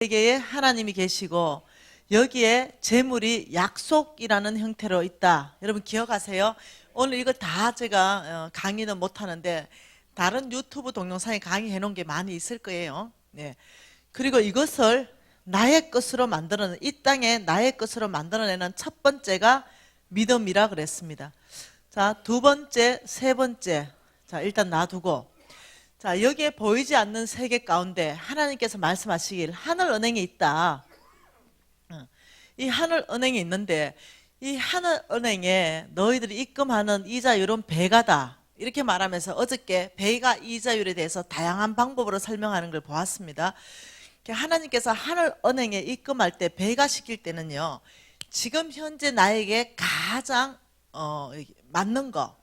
세계에 하나님이 계시고 여기에 재물이 약속이라는 형태로 있다. 여러분 기억하세요? 오늘 이거 다 제가 강의는 못하는데 다른 유튜브 동영상에 강의해 놓은 게 많이 있을 거예요. 네. 그리고 이것을 나의 것으로 만들어내는, 이 땅에 나의 것으로 만들어내는 첫 번째가 믿음이라 그랬습니다. 자, 두 번째, 세 번째. 자, 일단 놔두고. 자, 여기에 보이지 않는 세계 가운데 하나님께서 말씀하시길 하늘 은행이 있다. 이 하늘 은행이 있는데 이 하늘 은행에 너희들이 입금하는 이자율은 배가다. 이렇게 말하면서 어저께 배가 이자율에 대해서 다양한 방법으로 설명하는 걸 보았습니다. 하나님께서 하늘 은행에 입금할 때 배가 시킬 때는요, 지금 현재 나에게 가장 맞는 거,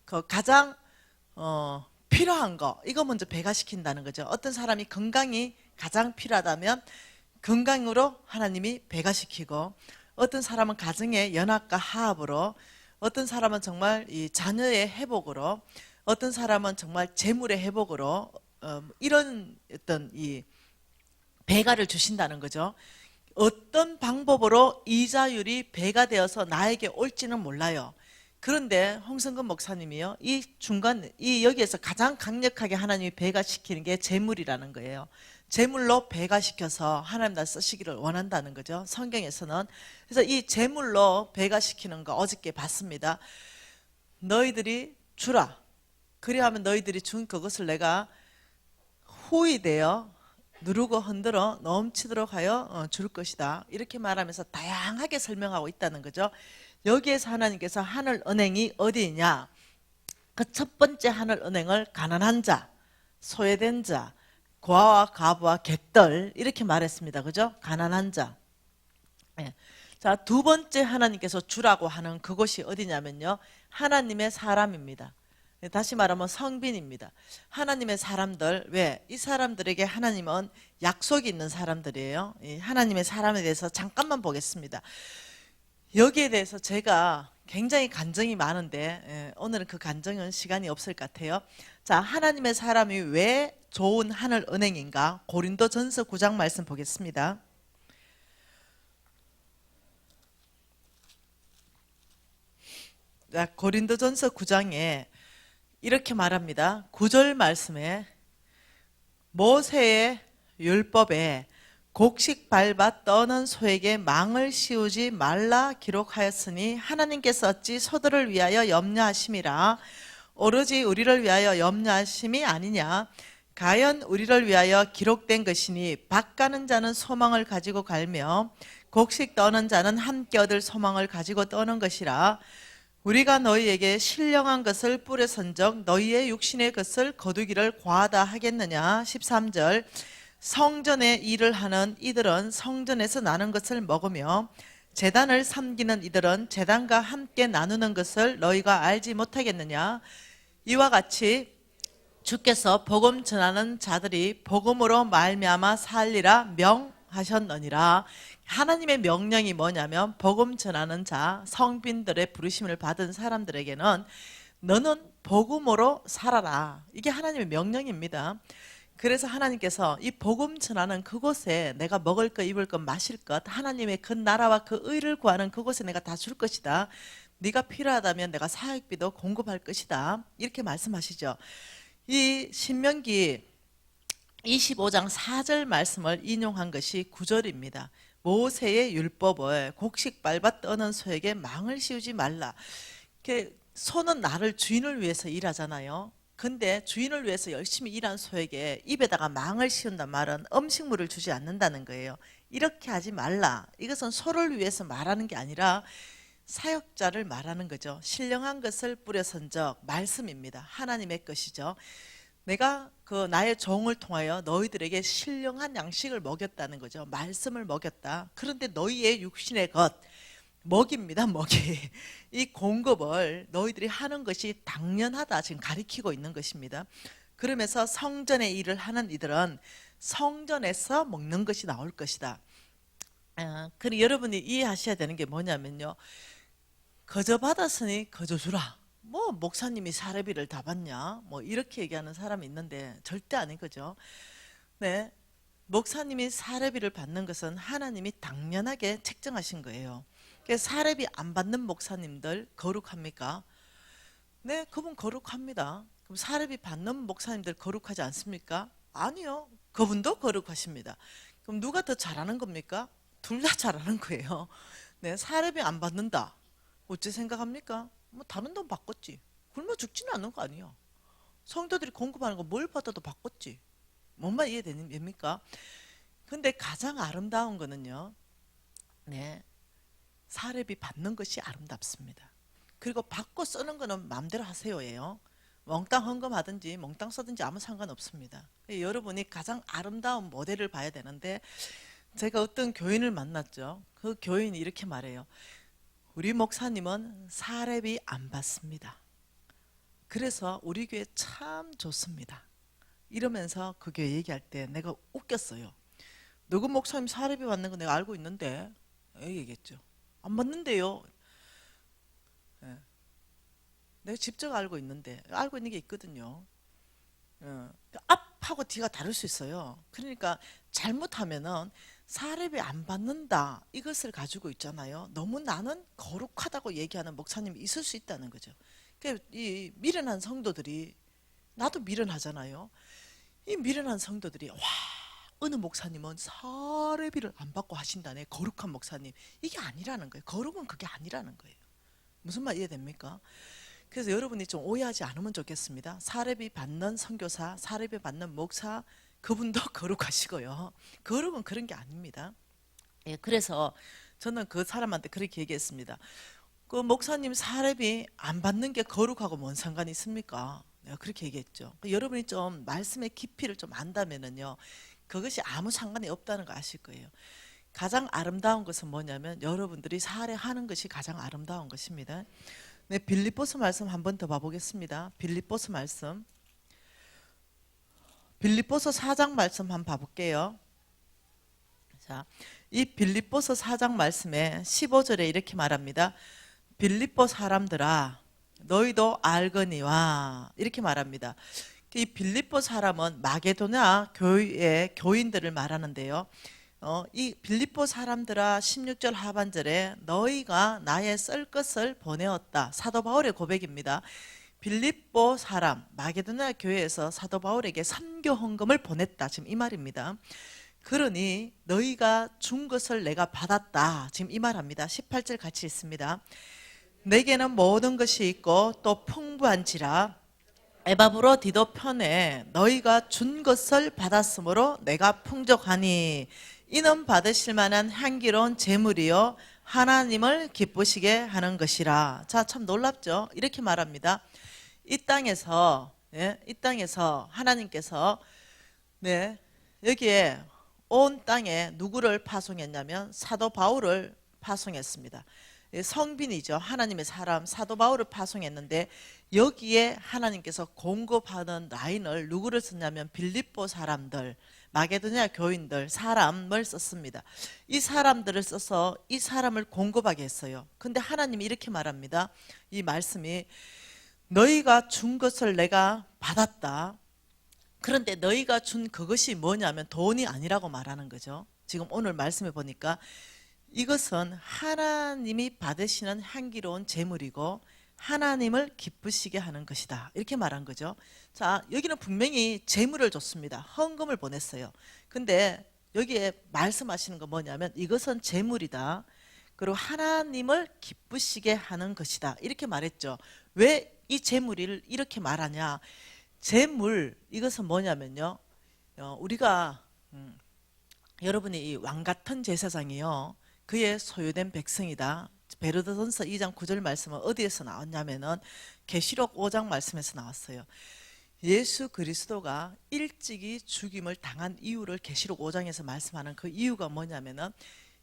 그 가장 필요한 거, 이거 먼저 배가시킨다는 거죠. 어떤 사람이 건강이 가장 필요하다면 건강으로 하나님이 배가시키고, 어떤 사람은 가정의 연합과 화합으로, 어떤 사람은 정말 이 자녀의 회복으로, 어떤 사람은 정말 재물의 회복으로, 이런 어떤 이 배가를 주신다는 거죠. 어떤 방법으로 이자율이 배가 되어서 나에게 올지는 몰라요. 그런데 홍성근 목사님이요, 이 중간, 이 여기에서 가장 강력하게 하나님이 배가시키는 게 재물이라는 거예요. 재물로 배가시켜서 하나님 나라 쓰시기를 원한다는 거죠, 성경에서는. 그래서 이 재물로 배가시키는 거 어저께 봤습니다. 너희들이 주라. 그리하면 너희들이 준 그것을 내가 후이되어 누르고 흔들어 넘치도록 하여 줄 것이다. 이렇게 말하면서 다양하게 설명하고 있다는 거죠. 여기에서 하나님께서 하늘 은행이 어디냐? 그 첫 번째 하늘 은행을 가난한 자, 소외된 자, 고아와 과부와 객들, 이렇게 말했습니다. 그죠? 가난한 자. 네. 자, 두 번째 하나님께서 주라고 하는 그곳이 어디냐면요, 하나님의 사람입니다. 다시 말하면 성빈입니다. 하나님의 사람들. 왜? 이 사람들에게 하나님은 약속이 있는 사람들이에요. 하나님의 사람에 대해서 잠깐만 보겠습니다. 여기에 대해서 제가 굉장히 간증이 많은데 오늘은 그 간증은 시간이 없을 것 같아요. 자, 하나님의 사람이 왜 좋은 하늘 은행인가? 고린도전서 9장 말씀 보겠습니다. 자, 고린도전서 9장에 이렇게 말합니다. 9절 말씀에 모세의 율법에 곡식 밟아 떠는 소에게 망을 씌우지 말라 기록하였으니 하나님께서 어찌 소들을 위하여 염려하심이라 오로지 우리를 위하여 염려하심이 아니냐. 가연 우리를 위하여 기록된 것이니 밭 가는 자는 소망을 가지고 갈며 곡식 떠는 자는 함께 얻을 소망을 가지고 떠는 것이라. 우리가 너희에게 신령한 것을 뿌려선적 너희의 육신의 것을 거두기를 과하다 하겠느냐. 13절 성전에 일을 하는 이들은 성전에서 나는 것을 먹으며 제단을 섬기는 이들은 제단과 함께 나누는 것을 너희가 알지 못하겠느냐. 이와 같이 주께서 복음 전하는 자들이 복음으로 말미암아 살리라 명하셨느니라. 하나님의 명령이 뭐냐면 복음 전하는 자, 성빈들의 부르심을 받은 사람들에게는 너는 복음으로 살아라. 이게 하나님의 명령입니다. 그래서 하나님께서 이 복음 전하는 그곳에 내가 먹을 것, 입을 것, 마실 것, 하나님의 그 나라와 그 의를 구하는 그곳에 내가 다 줄 것이다. 네가 필요하다면 내가 사역비도 공급할 것이다. 이렇게 말씀하시죠. 이 신명기 25장 4절 말씀을 인용한 것이 9절입니다. 모세의 율법을 곡식 밟아 떠는 소에게 망을 씌우지 말라. 소는 나를 주인을 위해서 일하잖아요. 근데 주인을 위해서 열심히 일한 소에게 입에다가 망을 씌운단 말은 음식물을 주지 않는다는 거예요. 이렇게 하지 말라. 이것은 소를 위해서 말하는 게 아니라 사역자를 말하는 거죠. 신령한 것을 뿌려선적 말씀입니다. 하나님의 것이죠. 내가 그 나의 종을 통하여 너희들에게 신령한 양식을 먹였다는 거죠. 말씀을 먹였다. 그런데 너희의 육신의 것, 먹입니다. 먹이. 이 공급을 너희들이 하는 것이 당연하다 지금 가리키고 있는 것입니다. 그러면서 성전의 일을 하는 이들은 성전에서 먹는 것이 나올 것이다. 그리고 여러분이 이해하셔야 되는 게 뭐냐면요, 거저 받았으니 거저 주라. 뭐 목사님이 사례비를 다 받냐, 뭐 이렇게 얘기하는 사람이 있는데 절대 아닌 거죠. 네, 목사님이 사례비를 받는 것은 하나님이 당연하게 책정하신 거예요. 그래서 사례비 안 받는 목사님들 거룩합니까? 네, 그분 거룩합니다. 그럼 사례비 받는 목사님들 거룩하지 않습니까? 아니요. 그분도 거룩하십니다. 그럼 누가 더 잘하는 겁니까? 둘 다 잘하는 거예요. 네, 사례비 안 받는다. 어찌 생각합니까? 뭐 다른 돈 바꿨지. 굶어 죽지는 않는 거 아니에요. 성도들이 공급하는 거 뭘 받아도 바꿨지. 뭔만 이해됩니까? 근데 가장 아름다운 거는요. 네, 사례비 받는 것이 아름답습니다. 그리고 받고 쓰는 거는 마음대로 하세요예요. 몽땅 헌금하든지 몽땅 쓰든지 아무 상관없습니다. 여러분이 가장 아름다운 모델을 봐야 되는데 제가 어떤 교인을 만났죠. 그 교인이 이렇게 말해요. 우리 목사님은 사례비 안 받습니다. 그래서 우리 교회 참 좋습니다. 이러면서 그 교회 얘기할 때 내가 웃겼어요. 누구 목사님 사례비 받는 거 내가 알고 있는데 얘기했죠. 안 받는데요. 네. 내가 직접 알고 있는데 알고 있는 게 있거든요. 앞하고 뒤가 다를 수 있어요. 그러니까 잘못하면은 사례비 안 받는다 이것을 가지고 있잖아요. 너무 나는 거룩하다고 얘기하는 목사님이 있을 수 있다는 거죠. 이 미련한 성도들이 나도 미련하잖아요. 이 미련한 성도들이 와 어느 목사님은 사례비를 안 받고 하신다네. 거룩한 목사님. 이게 아니라는 거예요. 거룩은 그게 아니라는 거예요. 무슨 말 이해됩니까? 그래서 여러분이 좀 오해하지 않으면 좋겠습니다. 사례비 받는 선교사, 사례비 받는 목사 그분도 거룩하시고요. 거룩은 그런 게 아닙니다. 예, 그래서 저는 그 사람한테 그렇게 얘기했습니다. 그 목사님 사례비 안 받는 게 거룩하고 뭔 상관이 있습니까? 내가 그렇게 얘기했죠. 여러분이 좀 말씀의 깊이를 좀 안다면은요, 그것이 아무 상관이 없다는 거 아실 거예요. 가장 아름다운 것은 뭐냐면 여러분들이 사례하는 것이 가장 아름다운 것입니다. 네, 빌립보서 말씀 한 번 더 봐보겠습니다. 빌립보서 말씀. 빌립보서 4장 말씀 한번 봐볼게요. 자, 이 빌립보서 4장 말씀에 15절에 이렇게 말합니다. 빌립보 사람들아 너희도 알거니와 이렇게 말합니다. 이 빌립보 사람은 마게도냐 교회의 교인들을 말하는데요. 이 빌립보 사람들아 16절 하반절에 너희가 나의 쓸 것을 보내었다. 사도 바울의 고백입니다. 빌립보 사람 마게도냐 교회에서 사도 바울에게 선교 헌금을 보냈다. 지금 이 말입니다. 그러니 너희가 준 것을 내가 받았다. 지금 이 말합니다. 18절 같이 읽습니다. 내게는 모든 것이 있고 또 풍부한지라 에바브로디도 편에 너희가 준 것을 받았으므로 내가 풍족하니 이는 받으실 만한 향기로운 제물이요 하나님을 기쁘시게 하는 것이라. 자, 참 놀랍죠? 이렇게 말합니다. 이 땅에서 이 땅에서 하나님께서 여기에 온 땅에 누구를 파송했냐면 사도 바울을 파송했습니다. 성빈이죠. 하나님의 사람 사도 바울을 파송했는데 여기에 하나님께서 공급하는 라인을 누구를 썼냐면 빌립보 사람들, 마게도냐 교인들 사람을 썼습니다. 이 사람들을 써서 이 사람을 공급하게 했어요. 근데 하나님이 이렇게 말합니다. 이 말씀이 너희가 준 것을 내가 받았다. 그런데 너희가 준 그것이 뭐냐면 돈이 아니라고 말하는 거죠. 지금 오늘 말씀해 보니까 이것은 하나님이 받으시는 향기로운 제물이고 하나님을 기쁘시게 하는 것이다. 이렇게 말한 거죠. 자, 여기는 분명히 제물을 줬습니다. 헌금을 보냈어요. 근데 여기에 말씀하시는 건 뭐냐면 이것은 제물이다. 그리고 하나님을 기쁘시게 하는 것이다. 이렇게 말했죠. 왜 이 제물을 이렇게 말하냐? 제물 이것은 뭐냐면요. 우리가 여러분이 이 왕 같은 제사장이요. 그의 소유된 백성이다. 베드로전서 2장 9절 말씀은 어디에서 나왔냐면은 계시록 5장 말씀에서 나왔어요. 예수 그리스도가 일찍이 죽임을 당한 이유를 계시록 5장에서 말씀하는 그 이유가 뭐냐면은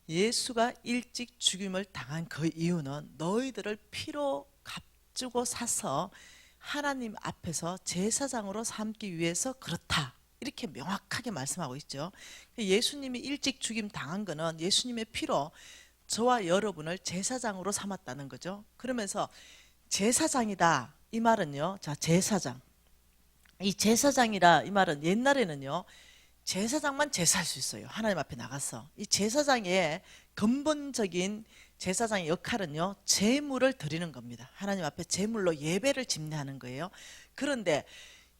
예수가 일찍 죽임을 당한 그 이유는 너희들을 피로 값주고 사서 하나님 앞에서 제사장으로 삼기 위해서 그렇다. 이렇게 명확하게 말씀하고 있죠. 예수님이 일찍 죽임 당한 거는 예수님의 피로 저와 여러분을 제사장으로 삼았다는 거죠. 그러면서 제사장이다 이 말은요. 자, 제사장. 이 제사장이라 이 말은 옛날에는요. 제사장만 제사할 수 있어요. 하나님 앞에 나가서. 이 제사장의 근본적인 제사장의 역할은요, 제물을 드리는 겁니다. 하나님 앞에 제물로 예배를 집례하는 거예요. 그런데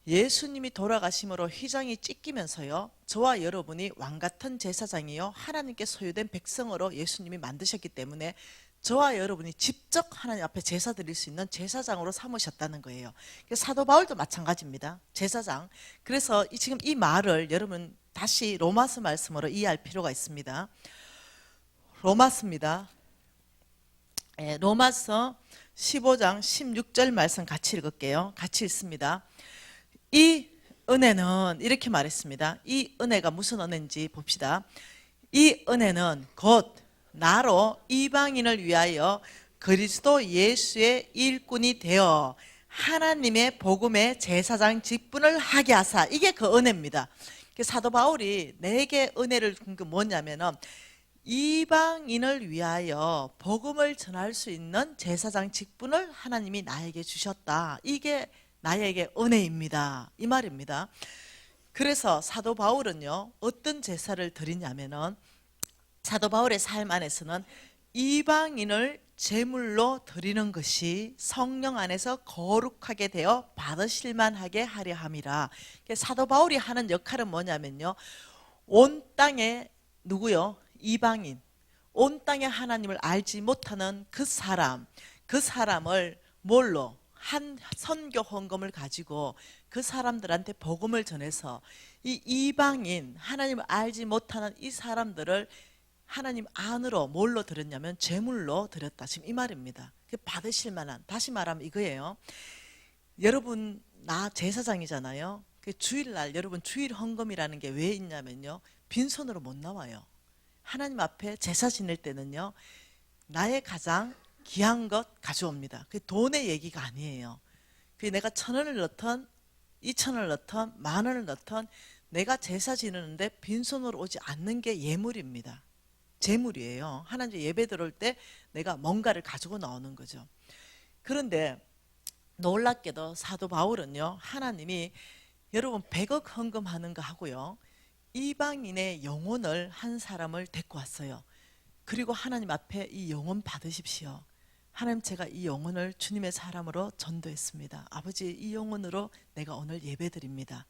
예수님이 돌아가심으로 휘장이 찢기면서요, 저와 여러분이 왕같은 제사장이요, 하나님께 소유된 백성으로 예수님이 만드셨기 때문에 저와 여러분이 직접 하나님 앞에 제사 드릴 수 있는 제사장으로 삼으셨다는 거예요. 사도 바울도 마찬가지입니다. 제사장. 그래서 지금 이 말을 여러분 다시 로마서 말씀으로 이해할 필요가 있습니다. 로마서입니다. 로마서 15장 16절 말씀 같이 읽을게요. 같이 읽습니다. 이 은혜는 이렇게 말했습니다. 이 은혜가 무슨 은혜인지 봅시다. 이 은혜는 곧 나로 이방인을 위하여 그리스도 예수의 일꾼이 되어 하나님의 복음의 제사장 직분을 하게 하사. 이게 그 은혜입니다. 사도 바울이 내게 은혜를 준 게 뭐냐면은 이방인을 위하여 복음을 전할 수 있는 제사장 직분을 하나님이 나에게 주셨다. 이게 나에게 은혜입니다. 이 말입니다. 그래서 사도 바울은요, 어떤 제사를 드리냐면은 사도 바울의 삶 안에서는 이방인을 제물로 드리는 것이 성령 안에서 거룩하게 되어 받으실 만하게 하려 함이라. 사도 바울이 하는 역할은 뭐냐면요, 온 땅에 누구요? 이방인, 온 땅에 하나님을 알지 못하는 그 사람을 뭘로? 한 선교 헌금을 가지고 그 사람들한테 복음을 전해서 이 이방인, 하나님을 알지 못하는 이 사람들을 하나님 안으로 뭘로 드렸냐면 제물로 드렸다. 지금 이 말입니다. 받으실 만한, 다시 말하면 이거예요. 여러분 나 제사장이잖아요. 주일날 여러분 주일 헌금이라는 게 왜 있냐면요, 빈손으로 못 나와요. 하나님 앞에 제사 지낼 때는요, 나의 가장 귀한 것 가져옵니다. 그 돈의 얘기가 아니에요. 내가 1,000원을 넣던 2,000원을 넣던 10,000원을 넣던 내가 제사 지내는데 빈손으로 오지 않는 게 예물입니다. 제물이에요. 하나님 예배 들어올 때 내가 뭔가를 가지고 나오는 거죠. 그런데 놀랍게도 사도 바울은요, 하나님이 여러분 100억 헌금하는 거 하고요, 이방인의 영혼을 한 사람을 데리고 왔어요. 그리고 하나님 앞에 이 영혼 받으십시오. 하나님, 제가 이 영혼을 주님의 사람으로 전도했습니다. 아버지, 이 영혼으로 내가 오늘 예배드립니다.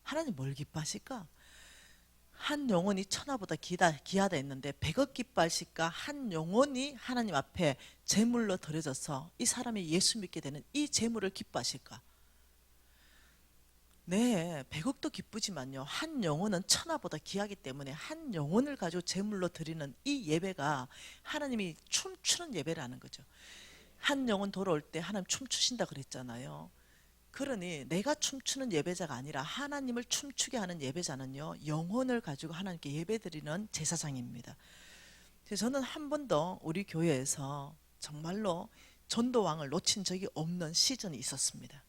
하나님 뭘 기뻐하실까? 한 영혼이 천하보다 귀하다 했는데 100억 기뻐하실까? 한 영혼이 하나님 앞에 제물로 드려져서 이 사람이 예수 믿게 되는 이 제물을 기뻐하실까? 네, 100억도 기쁘지만요, 한 영혼은 천하보다 귀하기 때문에 한 영혼을 가지고 제물로 드리는 이 예배가 하나님이 춤추는 예배라는 거죠. 한 영혼 돌아올 때 하나님 춤추신다 그랬잖아요. 그러니 내가 춤추는 예배자가 아니라 하나님을 춤추게 하는 예배자는요, 영혼을 가지고 하나님께 예배드리는 제사장입니다. 그래서 저는 한 번도 우리 교회에서 정말로 전도왕을 놓친 적이 없는 시즌이 있었습니다.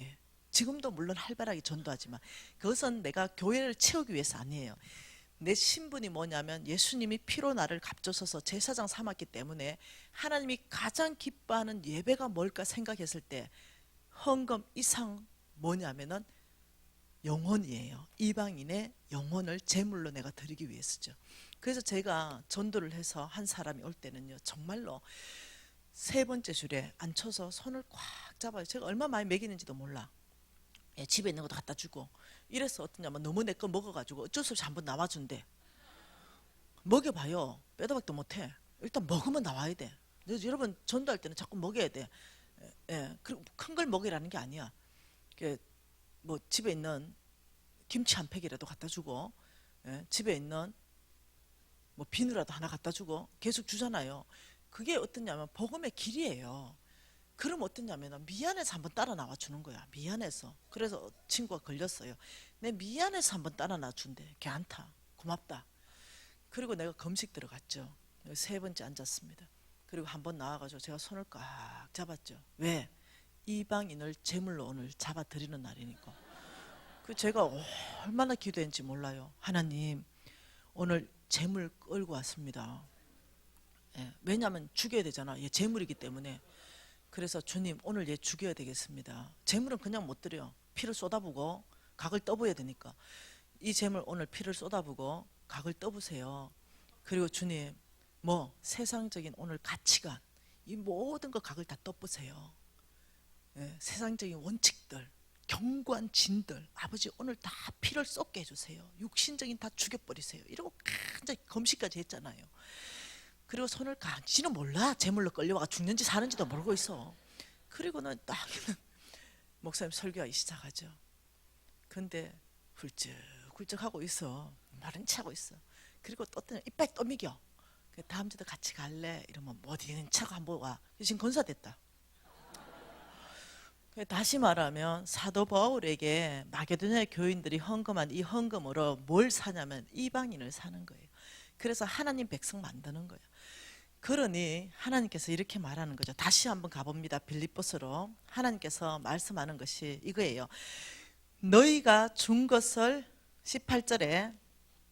예. 지금도 물론 활발하게 전도하지만 그것은 내가 교회를 채우기 위해서 아니에요. 내 신분이 뭐냐면 예수님이 피로 나를 값줘서서 제사장 삼았기 때문에 하나님이 가장 기뻐하는 예배가 뭘까 생각했을 때 헌금 이상 뭐냐면은 영혼이에요. 이방인의 영혼을 제물로 내가 드리기 위해서죠. 그래서 제가 전도를 해서 한 사람이 올 때는요, 정말로 3번째 줄에 앉혀서 손을 꽉 잡아요. 제가 얼마 많이 먹이는지도 몰라. 예, 집에 있는 것도 갖다 주고 이래서 어떠냐면 너무 내 거 먹어가지고 어쩔 수 없이 한번 나와준대. 먹여봐요. 빼도 박도 못해. 일단 먹으면 나와야 돼. 여러분 전도할 때는 자꾸 먹여야 돼. 예, 큰 걸 먹이라는 게 아니야. 뭐 집에 있는 김치 한 팩이라도 갖다 주고, 예, 집에 있는 뭐 비누라도 하나 갖다 주고 계속 주잖아요. 그게 어떠냐면 복음의 길이에요. 그럼 어떠냐면 미안해서 한번 따라 나와 주는 거야. 미안해서. 그래서 친구가 걸렸어요. 내 미안해서 한번 따라 나와 준대. 괜찮다. 고맙다. 그리고 내가 금식 들어갔죠. 3번째 앉았습니다. 그리고 한번 나와가지고 제가 손을 꽉 잡았죠. 왜? 이방인을 제물로 오늘 잡아드리는 날이니까. 제가 얼마나 기도했는지 몰라요. 하나님, 오늘 제물 끌고 왔습니다. 예, 왜냐하면 죽여야 되잖아. 얘 제물이기 때문에. 그래서 주님, 오늘 얘 죽여야 되겠습니다. 제물은 그냥 못 드려. 피를 쏟아부고 각을 떠부어야 되니까. 이 재물 오늘 피를 쏟아부고 각을 떠보세요. 그리고 주님, 뭐 세상적인 오늘 가치관, 이 모든 거 각을 다 떠보세요. 예, 세상적인 원칙들, 견고한 진들, 아버지 오늘 다 피를 쏟게 해주세요. 육신적인 다 죽여버리세요. 이러고 간절히 검시까지 했잖아요. 그리고 손을 지는 몰라. 재물로 끌려와 죽는지 사는지도 모르고 있어. 그리고는 딱 목사님 설교하기 시작하죠. 근데 훌쩍훌쩍 하고 있어. 말은 차고 있어. 그리고 또 이빨 또 미겨. 다음 주도 같이 갈래? 이러면 못 이기는 차가 한번 와. 지금 권사 됐다. 다시 말하면 사도 바울에게 마게도냐 교인들이 헌금한 이 헌금으로 뭘 사냐면 이방인을 사는 거예요. 그래서 하나님 백성 만드는 거예요. 그러니 하나님께서 이렇게 말하는 거죠. 다시 한번 가봅니다. 빌립보서로. 하나님께서 말씀하는 것이 이거예요. 너희가 준 것을 18절에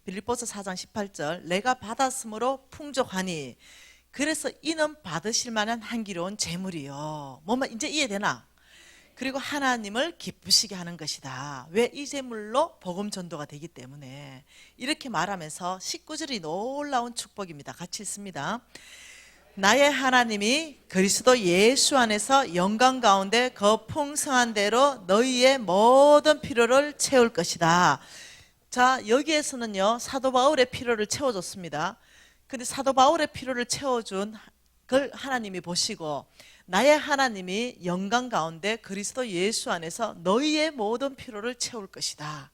빌립보서 4장 18절 내가 받았으므로 풍족하니 그래서 이는 받으실 만한 향기로운 재물이요. 뭐만 이제 이해되나? 그리고 하나님을 기쁘시게 하는 것이다. 왜? 이 재물로 복음 전도가 되기 때문에. 이렇게 말하면서 19절이 놀라운 축복입니다. 같이 읽습니다. 나의 하나님이 그리스도 예수 안에서 영광 가운데 그 풍성한 대로 너희의 모든 필요를 채울 것이다. 자, 여기에서는요 사도 바울의 필요를 채워줬습니다. 근데 사도 바울의 필요를 채워준 걸 하나님이 보시고 나의 하나님이 영광 가운데 그리스도 예수 안에서 너희의 모든 필요를 채울 것이다.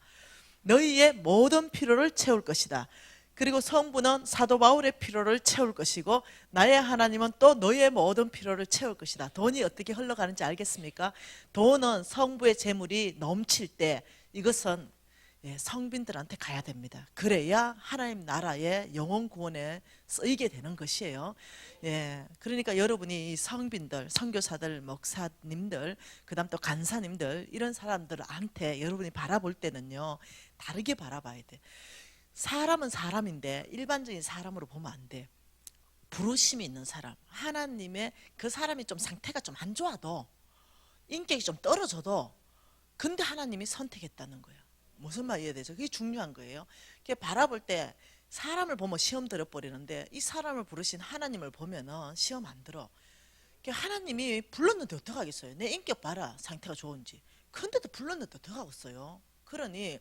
너희의 모든 필요를 채울 것이다. 그리고 성부는 사도 바울의 필요를 채울 것이고 나의 하나님은 또 너희의 모든 필요를 채울 것이다. 돈이 어떻게 흘러가는지 알겠습니까? 돈은 성부의 재물이 넘칠 때 이것은 성빈들한테 가야 됩니다. 그래야 하나님 나라의 영혼 구원에 쓰이게 되는 것이에요. 그러니까 여러분이 이 성빈들, 선교사들, 목사님들, 그다음 또 간사님들 이런 사람들한테 여러분이 바라볼 때는요 다르게 바라봐야 돼. 사람은 사람인데 일반적인 사람으로 보면 안 돼. 부르심이 있는 사람, 하나님의 그 사람이 좀 상태가 좀 안 좋아도 인격이 좀 떨어져도 근데 하나님이 선택했다는 거예요. 무슨 말 이해되죠? 그게 중요한 거예요. 바라볼 때 사람을 보면 시험 들어버리는데 이 사람을 부르신 하나님을 보면은 시험 안 들어. 하나님이 불렀는데 어떡하겠어요? 내 인격 봐라, 상태가 좋은지. 근데도 불렀는데 어떡하겠어요? 그러니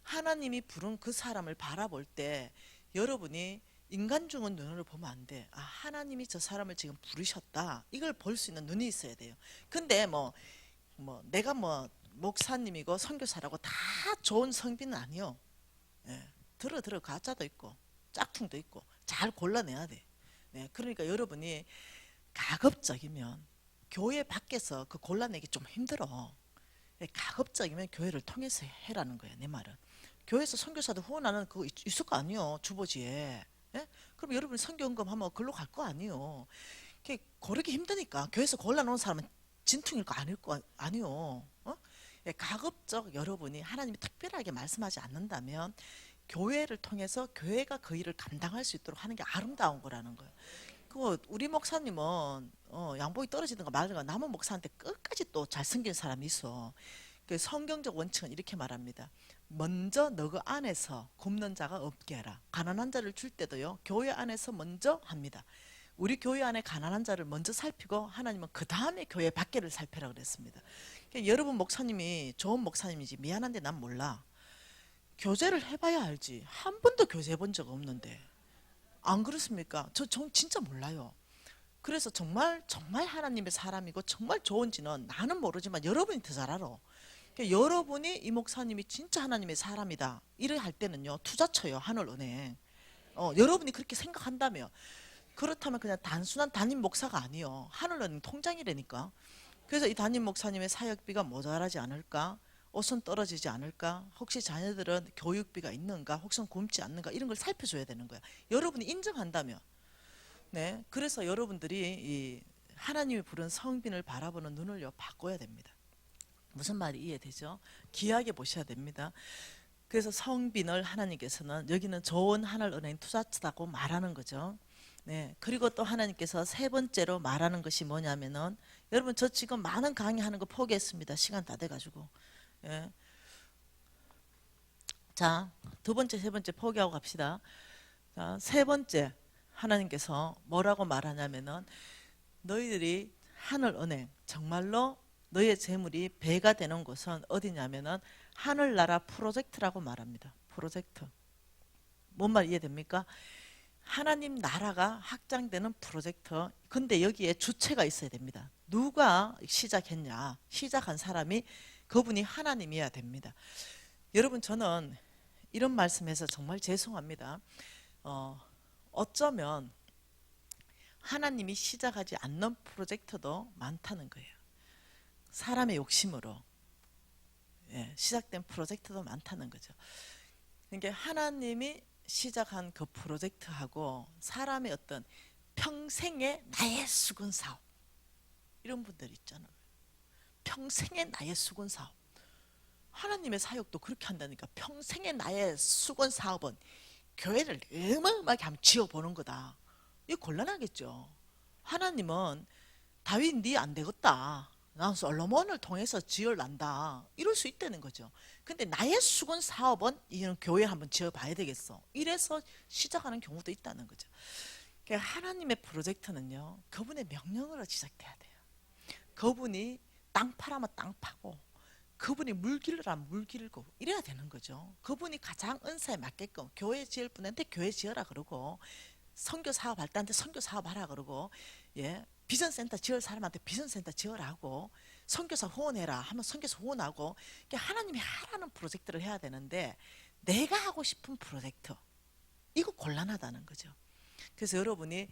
하나님이 부른 그 사람을 바라볼 때 여러분이 인간 중은 눈으로 보면 안 돼. 아, 하나님이 저 사람을 지금 부르셨다. 이걸 볼 수 있는 눈이 있어야 돼요. 근데 내가 목사님이고 선교사라고 다 좋은 성비는 아니요. 들어 가짜도 있고 짝퉁도 있고 잘 골라내야 돼. 그러니까 여러분이 가급적이면 교회 밖에서 그 골라내기 좀 힘들어. 가급적이면 교회를 통해서 해라는 거야. 내 말은. 교회에서 선교사도 후원하는 그거 있을 거 아니요. 주보지에. 그럼 여러분이 선교헌금 하면 글로 갈 거 아니요. 고르기 힘드니까 교회에서 골라놓은 사람은 진퉁일 거 아닐 거 아니요. 가급적 여러분이 하나님이 특별하게 말씀하지 않는다면 교회를 통해서 교회가 그 일을 감당할 수 있도록 하는 게 아름다운 거라는 거예요. 우리 목사님은 양복이 떨어지든가 말든가 남은 목사한테 끝까지 또 잘생긴 사람이 있어. 그 성경적 원칙은 이렇게 말합니다. 먼저 너그 안에서 굶는 자가 없게 해라. 가난한 자를 줄 때도요 교회 안에서 먼저 합니다. 우리 교회 안에 가난한 자를 먼저 살피고 하나님은 그 다음에 교회 밖에를 살피라 그랬습니다. 여러분 목사님이 좋은 목사님이지 미안한데 난 몰라. 교제를 해봐야 알지. 한 번도 교제해 본 적 없는데 안 그렇습니까? 저 진짜 몰라요. 그래서 정말 하나님의 사람이고 정말 좋은지는 나는 모르지만 여러분이 더 잘 알아. 여러분이 이 목사님이 진짜 하나님의 사람이다 이래 할 때는요 투자처요. 하늘은행. 여러분이 그렇게 생각한다며. 그렇다면 그냥 단순한 담임 목사가 아니요. 하늘은행 통장이라니까. 그래서 이 담임 목사님의 사역비가 모자라지 않을까? 옷은 떨어지지 않을까? 혹시 자녀들은 교육비가 있는가? 혹시 굶지 않는가? 이런 걸 살펴줘야 되는 거야. 여러분이 인정한다면. 그래서 여러분들이 이 하나님이 부른 성빈을 바라보는 눈을요 바꿔야 됩니다. 무슨 말이 이해되죠? 귀하게 보셔야 됩니다. 그래서 성빈을 하나님께서는 여기는 좋은 하늘은행 투자처라고 말하는 거죠. 그리고 또 하나님께서 세 번째로 말하는 것이 뭐냐면은 여러분 저 지금 많은 강의하는 거 포기했습니다. 시간 다 돼가지고. 자, 두 번째, 세 번째 포기하고 갑시다. 자, 세 번째 하나님께서 뭐라고 말하냐면은 너희들이 하늘 은행, 정말로 너희의 재물이 배가 되는 곳은 어디냐면은 하늘나라 프로젝트라고 말합니다. 프로젝트. 뭔 말 이해됩니까? 하나님 나라가 확장되는 프로젝트. 근데 여기에 주체가 있어야 됩니다. 누가 시작했냐? 시작한 사람이 그분이 하나님이어야 됩니다. 여러분, 저는 이런 말씀해서 정말 죄송합니다. 어쩌면 하나님이 시작하지 않는 프로젝트도 많다는 거예요. 사람의 욕심으로 시작된 프로젝트도 많다는 거죠. 그러니까 하나님이 시작한 그 프로젝트하고 사람의 어떤 평생의 나의 수건 사업, 이런 분들 있잖아요. 평생의 나의 수건 사업. 하나님의 사역도 그렇게 한다니까. 평생의 나의 수건 사업은 교회를 어마어마하게 한번 지어보는 거다. 이거 곤란하겠죠. 하나님은 다윗 네 안 되겠다, 난 솔로몬을 통해서 지을란다, 이럴 수 있다는 거죠. 근데 나의 수건 사업은 이런 교회 한번 지어봐야 되겠어, 이래서 시작하는 경우도 있다는 거죠. 그러니까 하나님의 프로젝트는요, 그분의 명령으로 시작돼야 돼요. 그분이 땅 파라면 땅 파고, 그분이 물 길으라면 물 길고, 이래야 되는 거죠. 그분이 가장 은사에 맞게끔 교회 지을 분한테 교회 지어라 그러고, 선교 사업할 때한테 선교 사업하라 그러고, 비전센터 지을 사람한테 비전센터 지어라 하고, 선교사 후원해라 하면 선교사 후원하고, 하나님이 하라는 프로젝트를 해야 되는데 내가 하고 싶은 프로젝트, 이거 곤란하다는 거죠. 그래서 여러분이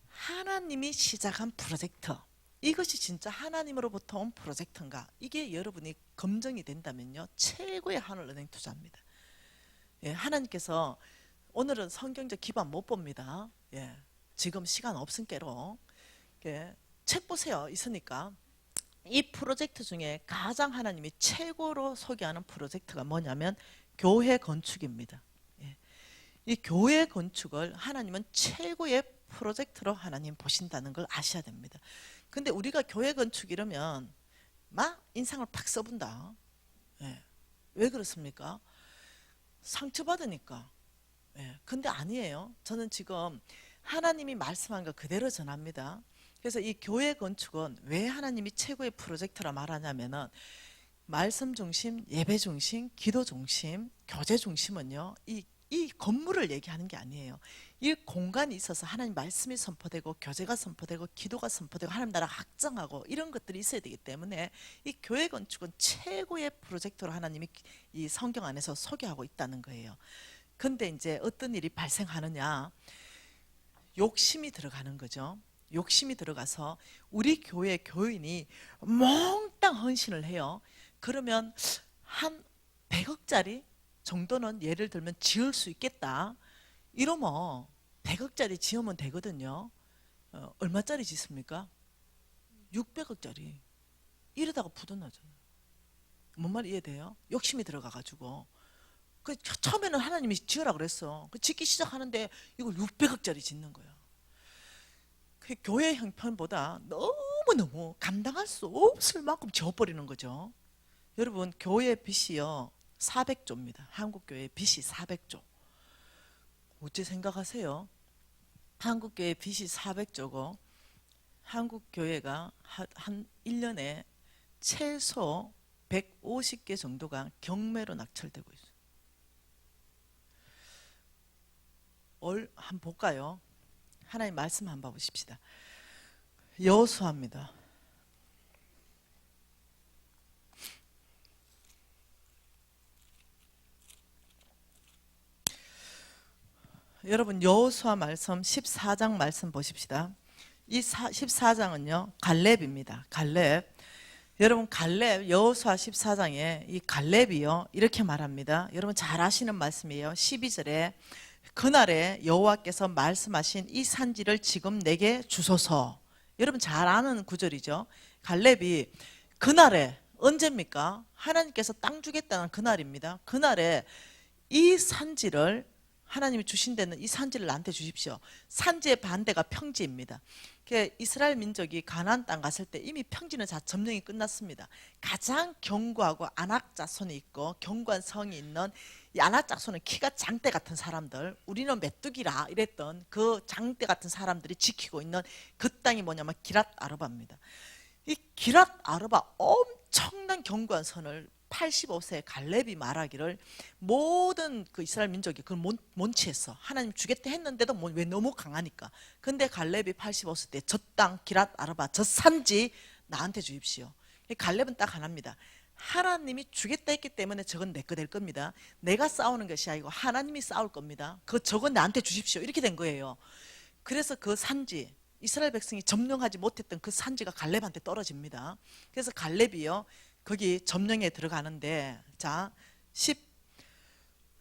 하나님이 시작한 프로젝트, 이것이 진짜 하나님으로부터 온 프로젝트인가, 이게 여러분이 검증이 된다면요, 최고의 하늘은행 투자입니다. 하나님께서, 오늘은 성경적 기반 못 봅니다. 지금 시간 없은께로 책 보세요. 있으니까. 이 프로젝트 중에 가장 하나님이 최고로 소개하는 프로젝트가 뭐냐면 교회 건축입니다. 이 교회 건축을 하나님은 최고의 프로젝트로 하나님 보신다는 걸 아셔야 됩니다. 근데 우리가 교회 건축 이러면 막 인상을 팍 써본다. 왜 그렇습니까? 상처받으니까. 근데 아니에요. 저는 지금 하나님이 말씀한 거 그대로 전합니다. 그래서 이 교회 건축은 왜 하나님이 최고의 프로젝트라 말하냐면은, 말씀 중심, 예배 중심, 기도 중심, 교제 중심은요, 이 건물을 얘기하는 게 아니에요. 이 공간이 있어서 하나님 말씀이 선포되고, 교제가 선포되고, 기도가 선포되고, 하나님 나라가 확장하고, 이런 것들이 있어야 되기 때문에 이 교회 건축은 최고의 프로젝트로 하나님이 이 성경 안에서 소개하고 있다는 거예요. 근데 이제 어떤 일이 발생하느냐, 욕심이 들어가는 거죠. 욕심이 들어가서 우리 교회 교인이 몽땅 헌신을 해요. 그러면 한 100억짜리 정도는 예를 들면 지을 수 있겠다, 이러면 100억짜리 지으면 되거든요. 얼마짜리 짓습니까? 600억짜리. 이러다가 부도나잖아요. 뭔 말 이해돼요? 욕심이 들어가가지고. 처음에는 하나님이 지으라 그랬어. 짓기 시작하는데 이걸 600억짜리 짓는 거야. 교회 형편보다 너무너무 감당할 수 없을 만큼 지어버리는 거죠. 여러분, 교회 빚이요 400조입니다. 한국교회 빚이 400조. 어째 생각하세요? 한국교회 빚이 400조고 한국교회가 한 1년에 최소 150개 정도가 경매로 낙찰되고 있어요. 한번 볼까요? 하나님 말씀 한번 보십시다. 여호수아입니다. 여러분, 여호수아 말씀 14장 말씀 보십시다. 이 14장은요 갈렙입니다. 갈렙. 여러분, 갈렙, 여호수아 14장에 이 갈렙이요 이렇게 말합니다. 여러분 잘 아시는 말씀이에요. 12절에 그날에 여호와께서 말씀하신 이 산지를 지금 내게 주소서. 여러분 잘 아는 구절이죠. 갈렙이 그날에, 언제입니까? 하나님께서 땅 주겠다는 그날입니다. 그날에 이 산지를, 하나님이 주신 데는 이 산지를 나한테 주십시오. 산지의 반대가 평지입니다. 이스라엘 민족이 가나안 땅 갔을 때 이미 평지는 다 점령이 끝났습니다. 가장 견고하고 안악 자손이 있고 견고한 성이 있는 이 아나짝소는 키가 장대 같은 사람들, 우리는 메뚜기라 이랬던 그 장대 같은 사람들이 지키고 있는 그 땅이 뭐냐면 기랏 아르바입니다. 이 기랏 아르바 엄청난 견고한 선을 85세 갈렙이 말하기를 모든 그 이스라엘 민족이 그걸 몬치했어. 하나님 주겠다 했는데도 왜 너무 강하니까. 근데 갈렙이 85세 때 저 땅 기랏 아르바 저 산지 나한테 주십시오. 갈렙은 딱 하나입니다. 하나님이 주겠다 했기 때문에 저건 내 거 될 겁니다. 내가 싸우는 것이 아니고 하나님이 싸울 겁니다. 저건 나한테 주십시오. 이렇게 된 거예요. 그래서 그 산지, 이스라엘 백성이 점령하지 못했던 그 산지가 갈렙한테 떨어집니다. 그래서 갈렙이요 거기 점령에 들어가는데, 자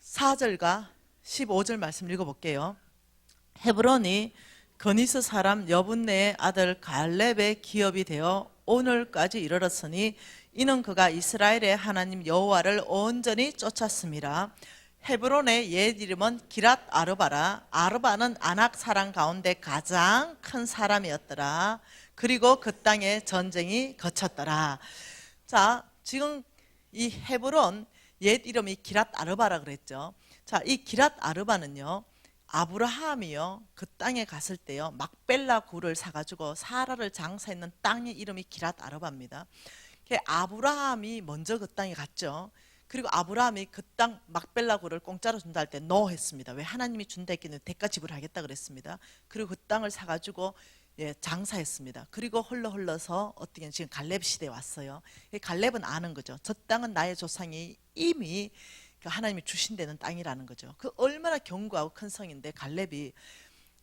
14절과 15절 말씀 읽어볼게요. 헤브론이 거니스 사람 여분네의 아들 갈렙의 기업이 되어 오늘까지 이르렀으니 이는 그가 이스라엘의 하나님 여호와를 온전히 쫓았습니다. 헤브론의 옛 이름은 기랏 아르바라. 아르바는 아낙 사람 가운데 가장 큰 사람이었더라. 그리고 그 땅에 전쟁이 거쳤더라. 자, 지금 이 헤브론 옛 이름이 기랏 아르바라 그랬죠. 자, 이 기랏 아르바는요 아브라함이요 그 땅에 갔을 때요 막벨라 굴을 사가지고 사라를 장사했는 땅의 이름이 기랏 아르바입니다. 아브라함이 먼저 그 땅에 갔죠. 그리고 아브라함이 그 땅 막벨라 굴을 공짜로 준다 할 때 노 했습니다. 왜? 하나님이 준다 했기는 대가 지불하겠다 그랬습니다. 그리고 그 땅을 사가지고 장사했습니다. 그리고 흘러서 어떻게 지금 갈렙 시대에 왔어요. 갈렙은 아는 거죠. 저 땅은 나의 조상이 이미 하나님이 주신 데는 땅이라는 거죠. 그 얼마나 견고하고 큰 성인데 갈렙이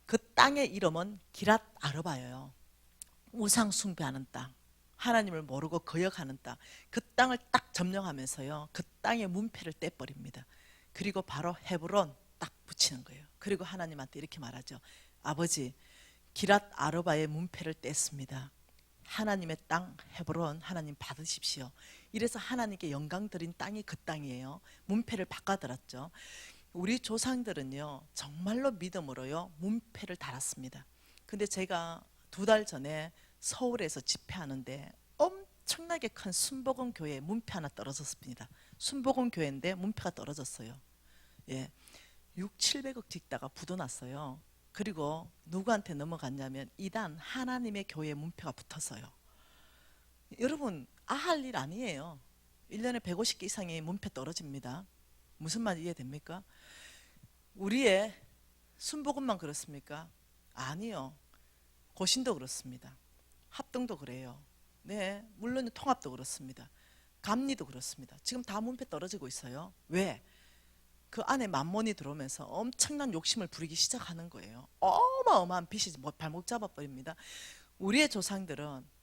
그 땅의 이름은 기랏 아르바예요. 우상 숭배하는 땅, 하나님을 모르고 거역하는 땅. 그 땅을 딱 점령하면서요 그 땅의 문패를 떼버립니다. 그리고 바로 헤브론 딱 붙이는 거예요. 그리고 하나님한테 이렇게 말하죠. 아버지, 기랏 아르바의 문패를 뗐습니다. 하나님의 땅 헤브론 하나님 받으십시오. 이래서 하나님께 영광 드린 땅이 그 땅이에요. 문패를 바꿔들었죠. 우리 조상들은요 정말로 믿음으로요 문패를 달았습니다. 근데 제가 2달 전에 서울에서 집회하는데 엄청나게 큰 순복음 교회에 문패 하나 떨어졌습니다. 순복음 교회인데 문패가 떨어졌어요. 600~700억 짓다가 부도났어요. 그리고 누구한테 넘어갔냐면 이단 하나님의 교회 문패가 붙었어요. 여러분 할 일 아니에요. 1년에 150개 이상의 문패 떨어집니다. 무슨 말 이해됩니까? 우리의 순복음만 그렇습니까? 아니요. 고신도 그렇습니다. 합동도 그래요. 네, 물론 통합도 그렇습니다. 감리도 그렇습니다. 지금 다 문패 떨어지고 있어요. 왜? 그 안에 만몬이 들어오면서 엄청난 욕심을 부리기 시작하는 거예요. 어마어마한 빚이 발목 잡아버립니다. 우리의 조상들은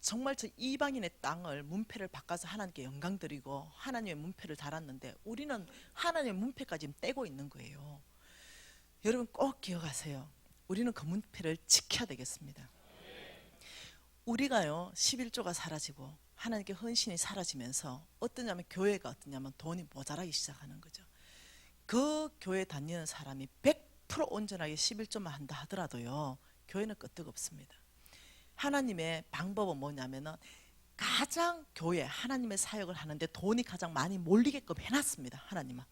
정말 저 이방인의 땅을 문패를 바꿔서 하나님께 영광 드리고 하나님의 문패를 달았는데 우리는 하나님의 문패까지 떼고 있는 거예요. 여러분 꼭 기억하세요. 우리는 그 문패를 지켜야 되겠습니다. 우리가요 11조가 사라지고 하나님께 헌신이 사라지면서 어떠냐면 교회가 어떠냐면 돈이 모자라기 시작하는 거죠. 그 교회 다니는 사람이 100% 온전하게 11조만 한다 하더라도요 교회는 끄떡없습니다. 하나님의 방법은 뭐냐면은 가장 교회 하나님의 사역을 하는데 돈이 가장 많이 몰리게끔 해놨습니다. 하나님은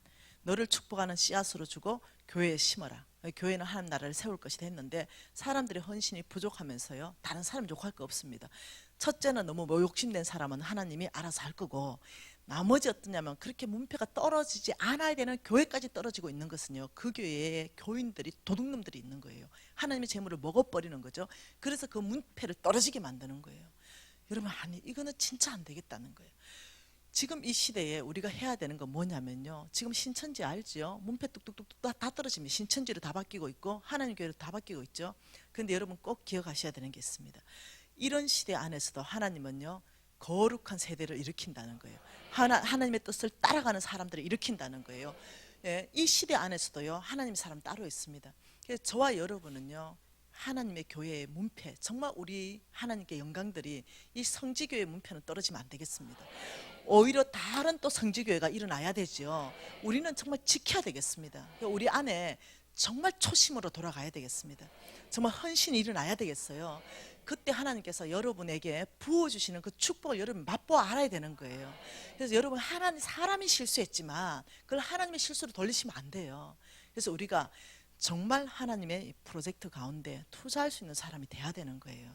너를 축복하는 씨앗으로 주고 교회에 심어라. 교회는 하나님 나라를 세울 것이다 했는데 사람들의 헌신이 부족하면서요 다른 사람 욕할 거 없습니다. 첫째는 너무 욕심낸 사람은 하나님이 알아서 할 거고, 나머지 어떠냐면 그렇게 문패가 떨어지지 않아야 되는 교회까지 떨어지고 있는 것은요 그 교회에 교인들이 도둑놈들이 있는 거예요. 하나님의 재물을 먹어버리는 거죠. 그래서 그 문패를 떨어지게 만드는 거예요. 여러분 아니 이거는 진짜 안 되겠다는 거예요. 지금 이 시대에 우리가 해야 되는 건 뭐냐면요 지금 신천지 알지요? 문패 뚝뚝뚝뚝 다 떨어지면 신천지로 다 바뀌고 있고 하나님 교회로 다 바뀌고 있죠. 그런데 여러분 꼭 기억하셔야 되는 게 있습니다. 이런 시대 안에서도 하나님은요 거룩한 세대를 일으킨다는 거예요. 하나님의 뜻을 따라가는 사람들을 일으킨다는 거예요. 이 시대 안에서도요 하나님 사람 따로 있습니다. 그래서 저와 여러분은요 하나님의 교회의 문패, 정말 우리 하나님께 영광들이 이 성지교회의 문패는 떨어지면 안 되겠습니다. 오히려 다른 또 성지교회가 일어나야 되죠. 우리는 정말 지켜야 되겠습니다. 우리 안에 정말 초심으로 돌아가야 되겠습니다. 정말 헌신이 일어나야 되겠어요. 그때 하나님께서 여러분에게 부어주시는 그 축복을 여러분 맛보아 알아야 되는 거예요. 그래서 여러분, 하나님, 사람이 실수했지만 그걸 하나님의 실수로 돌리시면 안 돼요. 그래서 우리가 정말 하나님의 프로젝트 가운데 투자할 수 있는 사람이 돼야 되는 거예요.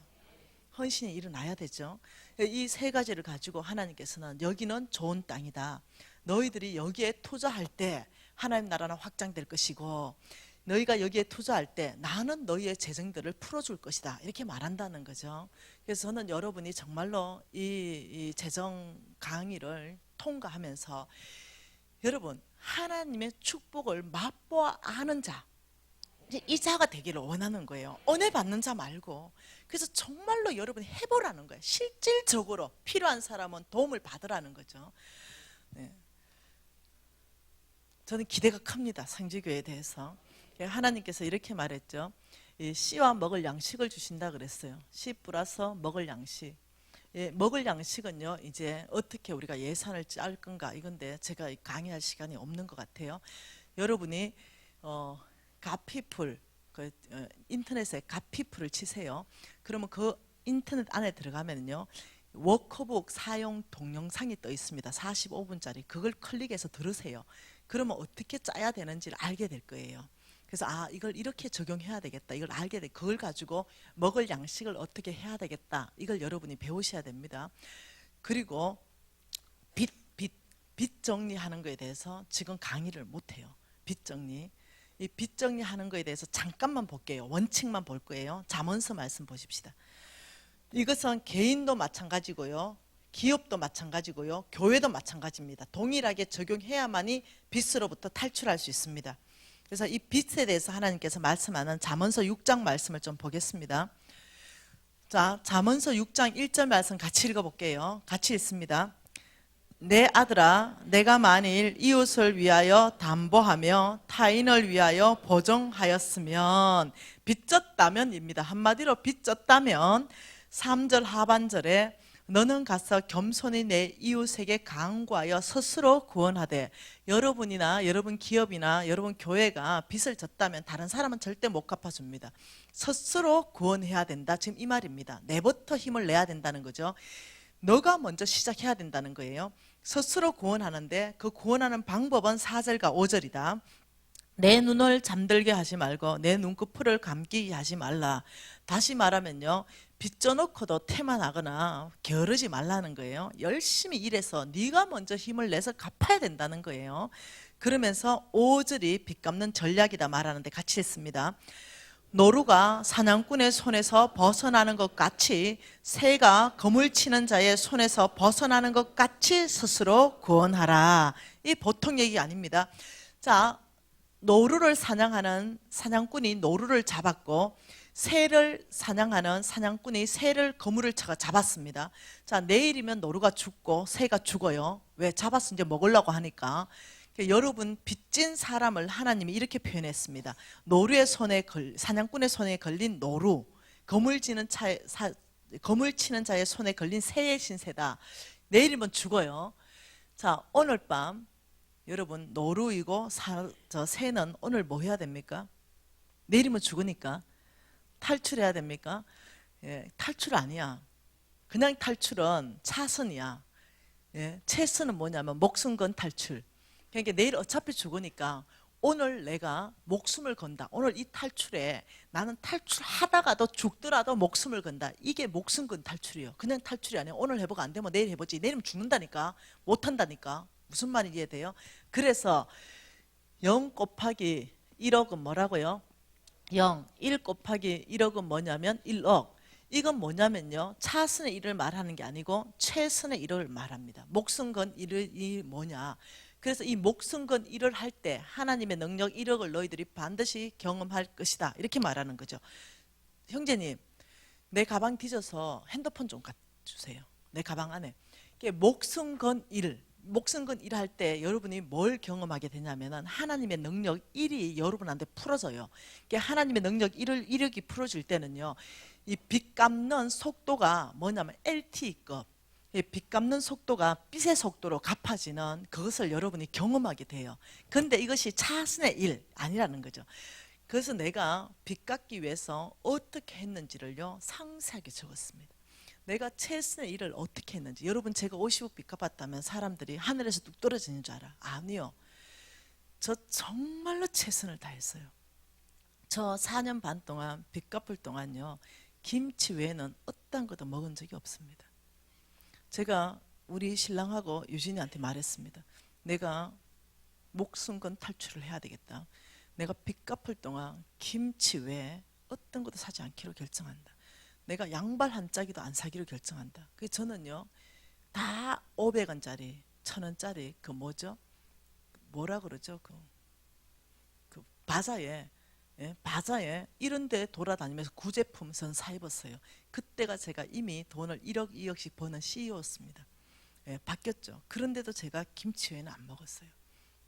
헌신이 일어나야 되죠. 이 세 가지를 가지고 하나님께서는 여기는 좋은 땅이다, 너희들이 여기에 투자할 때 하나님 나라는 확장될 것이고, 너희가 여기에 투자할 때 나는 너희의 재정들을 풀어줄 것이다, 이렇게 말한다는 거죠. 그래서 저는 여러분이 정말로 이 재정 강의를 통과하면서 여러분, 하나님의 축복을 맛보아 아는 자, 이 자가 되기를 원하는 거예요. 은혜 받는 자 말고. 그래서 정말로 여러분이 해보라는 거예요. 실질적으로 필요한 사람은 도움을 받으라는 거죠. 네. 저는 기대가 큽니다, 상지교회에 대해서. 하나님께서 이렇게 말했죠. 이 씨와 먹을 양식을 주신다 그랬어요. 씨 뿌려서 먹을 양식. 예, 먹을 양식은요, 이제 어떻게 우리가 예산을 짤 건가, 이건데 제가 강의할 시간이 없는 것 같아요. 여러분이 가피풀, 인터넷에 가피풀을 치세요. 그러면 그 인터넷 안에 들어가면요, 워커북 사용 동영상이 떠 있습니다. 45분짜리. 그걸 클릭해서 들으세요. 그러면 어떻게 짜야 되는지를 알게 될 거예요. 그래서 이걸 이렇게 적용해야 되겠다, 이걸 알게 돼. 그걸 가지고 먹을 양식을 어떻게 해야 되겠다, 이걸 여러분이 배우셔야 됩니다. 그리고 빚 정리하는 거에 대해서 지금 강의를 못해요. 빚 정리. 이 빚 정리하는 거에 대해서 잠깐만 볼게요. 원칙만 볼 거예요. 잠언서 말씀 보십시다. 이것은 개인도 마찬가지고요, 기업도 마찬가지고요, 교회도 마찬가지입니다. 동일하게 적용해야만이 빚으로부터 탈출할 수 있습니다. 그래서 이 빚에 대해서 하나님께서 말씀하는 잠언서 6장 말씀을 좀 보겠습니다. 자, 잠언서 6장 1절 말씀 같이 읽어볼게요. 같이 읽습니다. 내 아들아, 내가 만일 이웃을 위하여 담보하며 타인을 위하여 보증하였으면, 빚졌다면입니다. 한마디로 빚졌다면 3절 하반절에 너는 가서 겸손히 내 이웃에게 강구하여 스스로 구원하되, 여러분이나 여러분 기업이나 여러분 교회가 빚을 졌다면 다른 사람은 절대 못 갚아줍니다. 스스로 구원해야 된다, 지금 이 말입니다. 내부터 힘을 내야 된다는 거죠. 너가 먼저 시작해야 된다는 거예요. 스스로 구원하는데 그 구원하는 방법은 4절과 5절이다. 내 눈을 잠들게 하지 말고 내 눈꺼풀을 감기게 하지 말라. 다시 말하면요, 빚져놓고도 태만하거나 게으르지 말라는 거예요. 열심히 일해서 네가 먼저 힘을 내서 갚아야 된다는 거예요. 그러면서 5절이 빚 갚는 전략이다 말하는데 같이 했습니다. 노루가 사냥꾼의 손에서 벗어나는 것 같이 새가 거물 치는 자의 손에서 벗어나는 것 같이 스스로 구원하라. 이 보통 얘기 아닙니다. 자, 노루를 사냥하는 사냥꾼이 노루를 잡았고, 새를 사냥하는 사냥꾼이 새를 거물을 쳐가 잡았습니다. 자, 내일이면 노루가 죽고 새가 죽어요. 왜? 잡았으면 이제 먹으려고 하니까. 여러분, 빚진 사람을 하나님이 이렇게 표현했습니다. 노루의 손에 사냥꾼의 손에 걸린 노루, 거물 치는 자의 손에 걸린 새의 신세다. 내일이면 죽어요. 자, 오늘 밤 여러분, 노루이고 새는 오늘 뭐 해야 됩니까? 내일이면 죽으니까 탈출해야 됩니까? 예, 탈출 아니야. 그냥 탈출은 차선이야. 예, 최선은 뭐냐면 목숨 건 탈출. 그러니까 내일 어차피 죽으니까 오늘 내가 목숨을 건다. 오늘 이 탈출에 나는 탈출하다가도 죽더라도 목숨을 건다. 이게 목숨 건 탈출이에요. 그냥 탈출이 아니에요. 오늘 해보고 안 되면 내일 해보지. 내일이면 죽는다니까. 못한다니까. 무슨 말인지 이해돼요? 그래서 0 곱하기 1억은 뭐라고요? 0, 1 곱하기 1억은 뭐냐면 1억. 이건 뭐냐면요, 차선의 1을 말하는 게 아니고 최선의 1을 말합니다. 목숨 건 1이 뭐냐. 그래서 이 목숨 건 1을 할 때 하나님의 능력 1억을 너희들이 반드시 경험할 것이다, 이렇게 말하는 거죠. 형제님, 내 가방 뒤져서 핸드폰 좀 주세요. 내 가방 안에. 목숨 건 1, 목숨 건 1 할 때 여러분이 뭘 경험하게 되냐면 하나님의 능력 1이 여러분한테 풀어져요. 하나님의 능력 1이 풀어질 때는요, 이 빚 갚는 속도가 뭐냐면 LTE급, 빚 갚는 속도가 빛의 속도로 갚아지는 그것을 여러분이 경험하게 돼요. 그런데 이것이 차선의 일 아니라는 거죠. 그래서 내가 빚 갚기 위해서 어떻게 했는지를요 상세하게 적었습니다. 내가 최선의 일을 어떻게 했는지. 여러분, 제가 50억 빚 갚았다면 사람들이 하늘에서 뚝 떨어지는 줄 알아? 아니요. 저 정말로 최선을 다했어요. 저 4년 반 동안 빚 갚을 동안요 김치 외에는 어떤 것도 먹은 적이 없습니다. 제가 우리 신랑하고 유진이한테 말했습니다. 내가 목숨건 탈출을 해야 되겠다. 내가 빚 갚을 동안 김치 외에 어떤 것도 사지 않기로 결정한다. 내가 양발 한 짝이도 안 사기로 결정한다. 그래서 저는요 다 500원짜리 1000원짜리 그 뭐죠? 뭐라 그러죠? 그 바자에, 예? 바자에 이런 데 돌아다니면서 구제품 선 사 입었어요. 그때가 제가 이미 돈을 1억 2억씩 버는 CEO였습니다. 예, 바뀌었죠. 그런데도 제가 김치 외에는 안 먹었어요.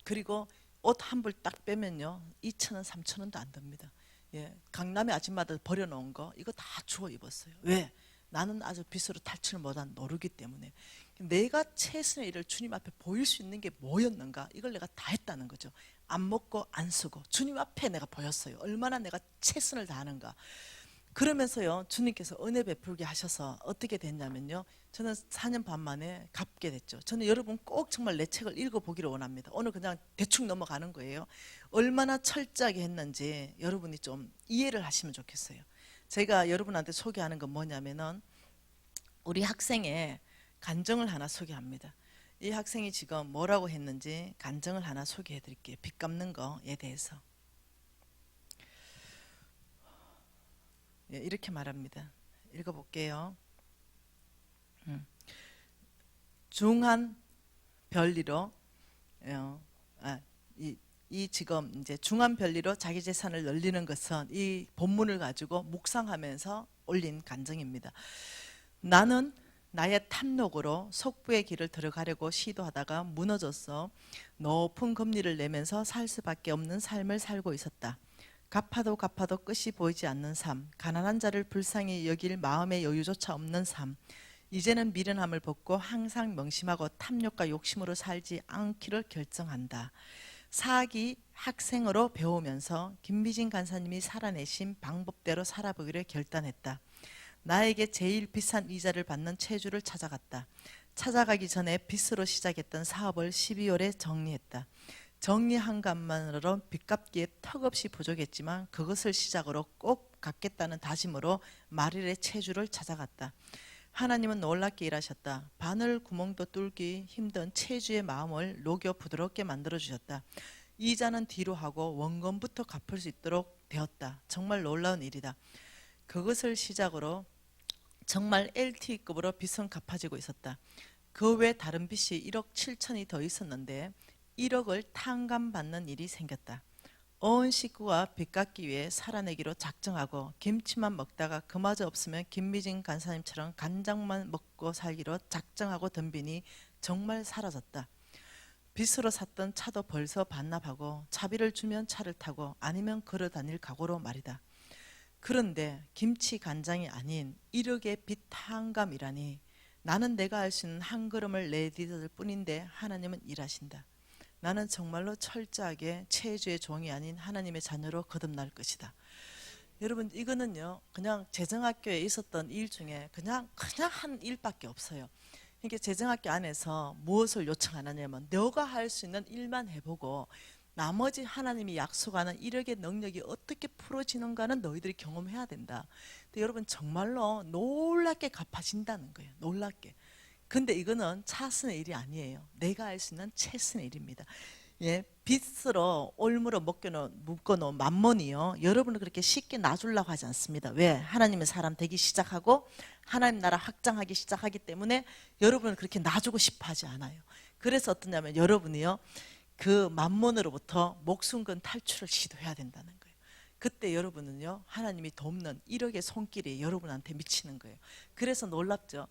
그리고 옷 한 벌 딱 빼면요 2,000원 3,000원도 안 됩니다. 예, 강남의 아줌마들 버려놓은 거 이거 다 주워 입었어요. 왜? 나는 아주 빚으로 탈출 못한 노루기 때문에. 내가 최선의 일을 주님 앞에 보일 수 있는 게 뭐였는가, 이걸 내가 다 했다는 거죠. 안 먹고 안 쓰고 주님 앞에 내가 보였어요. 얼마나 내가 최선을 다하는가. 그러면서요 주님께서 은혜 베풀게 하셔서 어떻게 됐냐면요, 저는 4년 반 만에 갚게 됐죠. 저는 여러분 꼭 정말 내 책을 읽어보기를 원합니다. 오늘 그냥 대충 넘어가는 거예요. 얼마나 철저하게 했는지 여러분이 좀 이해를 하시면 좋겠어요. 제가 여러분한테 소개하는 건 뭐냐면은 우리 학생의 간증을 하나 소개합니다. 이 학생이 지금 뭐라고 했는지 간증을 하나 소개해 드릴게요. 빚 갚는 거에 대해서. 예, 이렇게 말합니다. 읽어볼게요. 중한 별리로 이 지금 이제 중한 별리로 자기 재산을 늘리는 것은 이 본문을 가지고 묵상하면서 올린 간증입니다. 나는 나의 탐욕으로 속부의 길을 들어가려고 시도하다가 무너졌어. 높은 금리를 내면서 살 수밖에 없는 삶을 살고 있었다. 갚아도 갚아도 끝이 보이지 않는 삶, 가난한 자를 불쌍히 여길 마음의 여유조차 없는 삶. 이제는 미련함을 벗고 항상 명심하고 탐욕과 욕심으로 살지 않기를 결정한다. 사기 학생으로 배우면서 김미진 간사님이 살아내신 방법대로 살아보기를 결단했다. 나에게 제일 비싼 이자를 받는 채주를 찾아갔다. 찾아가기 전에 빚으로 시작했던 사업을 12월에 정리했다. 정리한 것만으로 빚 갚기에 턱없이 부족했지만 그것을 시작으로 꼭 갚겠다는 다짐으로 말일의 채주를 찾아갔다. 하나님은 놀랍게 일하셨다. 바늘 구멍도 뚫기 힘든 채주의 마음을 녹여 부드럽게 만들어주셨다. 이자는 뒤로 하고 원금부터 갚을 수 있도록 되었다. 정말 놀라운 일이다. 그것을 시작으로 정말 LTE급으로 빚은 갚아지고 있었다. 그 외 다른 빚이 1억 7천이 더 있었는데 1억을 탕감받는 일이 생겼다. 온 식구가 빚 갚기 위해 살아내기로 작정하고 김치만 먹다가 그마저 없으면 김미진 간사님처럼 간장만 먹고 살기로 작정하고 덤비니 정말 사라졌다. 빚으로 샀던 차도 벌써 반납하고 차비를 주면 차를 타고 아니면 걸어 다닐 각오로 말이다. 그런데 김치 간장이 아닌 1억의 빚 탕감이라니. 나는 내가 할 수 있는 한 걸음을 내디딜 뿐인데 하나님은 일하신다. 나는 정말로 철저하게 채주의 종이 아닌 하나님의 자녀로 거듭날 것이다. 여러분, 이거는요 그냥 재정학교에 있었던 일 중에 그냥 한 일밖에 없어요. 이게 재정학교 안에서 무엇을 요청하느냐면 너가 할 수 있는 일만 해보고 나머지 하나님이 약속하는 1억의 능력이 어떻게 풀어지는가는 너희들이 경험해야 된다. 근데 여러분 정말로 놀랍게 갚아진다는 거예요. 놀랍게. 근데 이거는 차선의 일이 아니에요. 내가 할 수 있는 최선의 일입니다. 예, 빚으로 올무로 묶어놓은 만몬이요, 여러분을 그렇게 쉽게 놔주려고 하지 않습니다. 왜? 하나님의 사람 되기 시작하고 하나님 나라 확장하기 시작하기 때문에 여러분을 그렇게 놔주고 싶어 하지 않아요. 그래서 어떠냐면 여러분이요 그 만몬으로부터 목숨건 탈출을 시도해야 된다는 거예요. 그때 여러분은요 하나님이 돕는 1억의 손길이 여러분한테 미치는 거예요. 그래서 놀랍죠.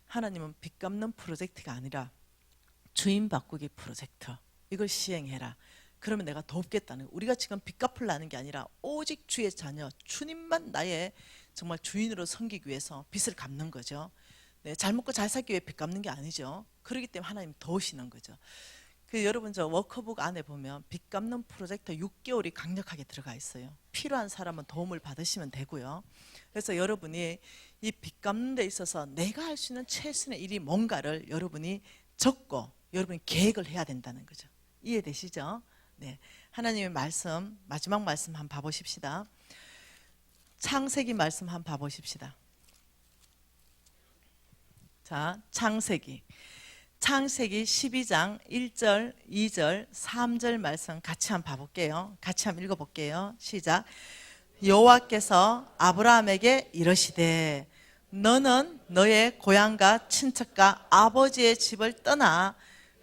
하나님은 빚 갚는 프로젝트가 아니라 주인 바꾸기 프로젝트, 이걸 시행해라. 그러면 내가 돕겠다는 거예요. 우리가 지금 빚 갚으려는 게 아니라 오직 주의 자녀 주님만 나의 정말 주인으로 섬기기 위해서 빚을 갚는 거죠. 네, 잘 먹고 잘 살기 위해 빚 갚는 게 아니죠. 그렇기 때문에 하나님 도우시는 거죠. 그 여러분 저 워크북 안에 보면 빚 갚는 프로젝트 6개월이 강력하게 들어가 있어요. 필요한 사람은 도움을 받으시면 되고요. 그래서 여러분이 이 빚 갚는 데 있어서 내가 할 수 있는 최선의 일이 뭔가를 여러분이 적고 여러분이 계획을 해야 된다는 거죠. 이해되시죠? 네. 하나님의 말씀, 마지막 말씀 한번 봐보십시다. 창세기 말씀 한번 봐보십시다. 자, 창세기 12장 1절, 2절, 3절 말씀 같이 한번 봐볼게요. 같이 한번 읽어볼게요. 시작. 여호와께서 아브라함에게 이르시되 너는 너의 고향과 친척과 아버지의 집을 떠나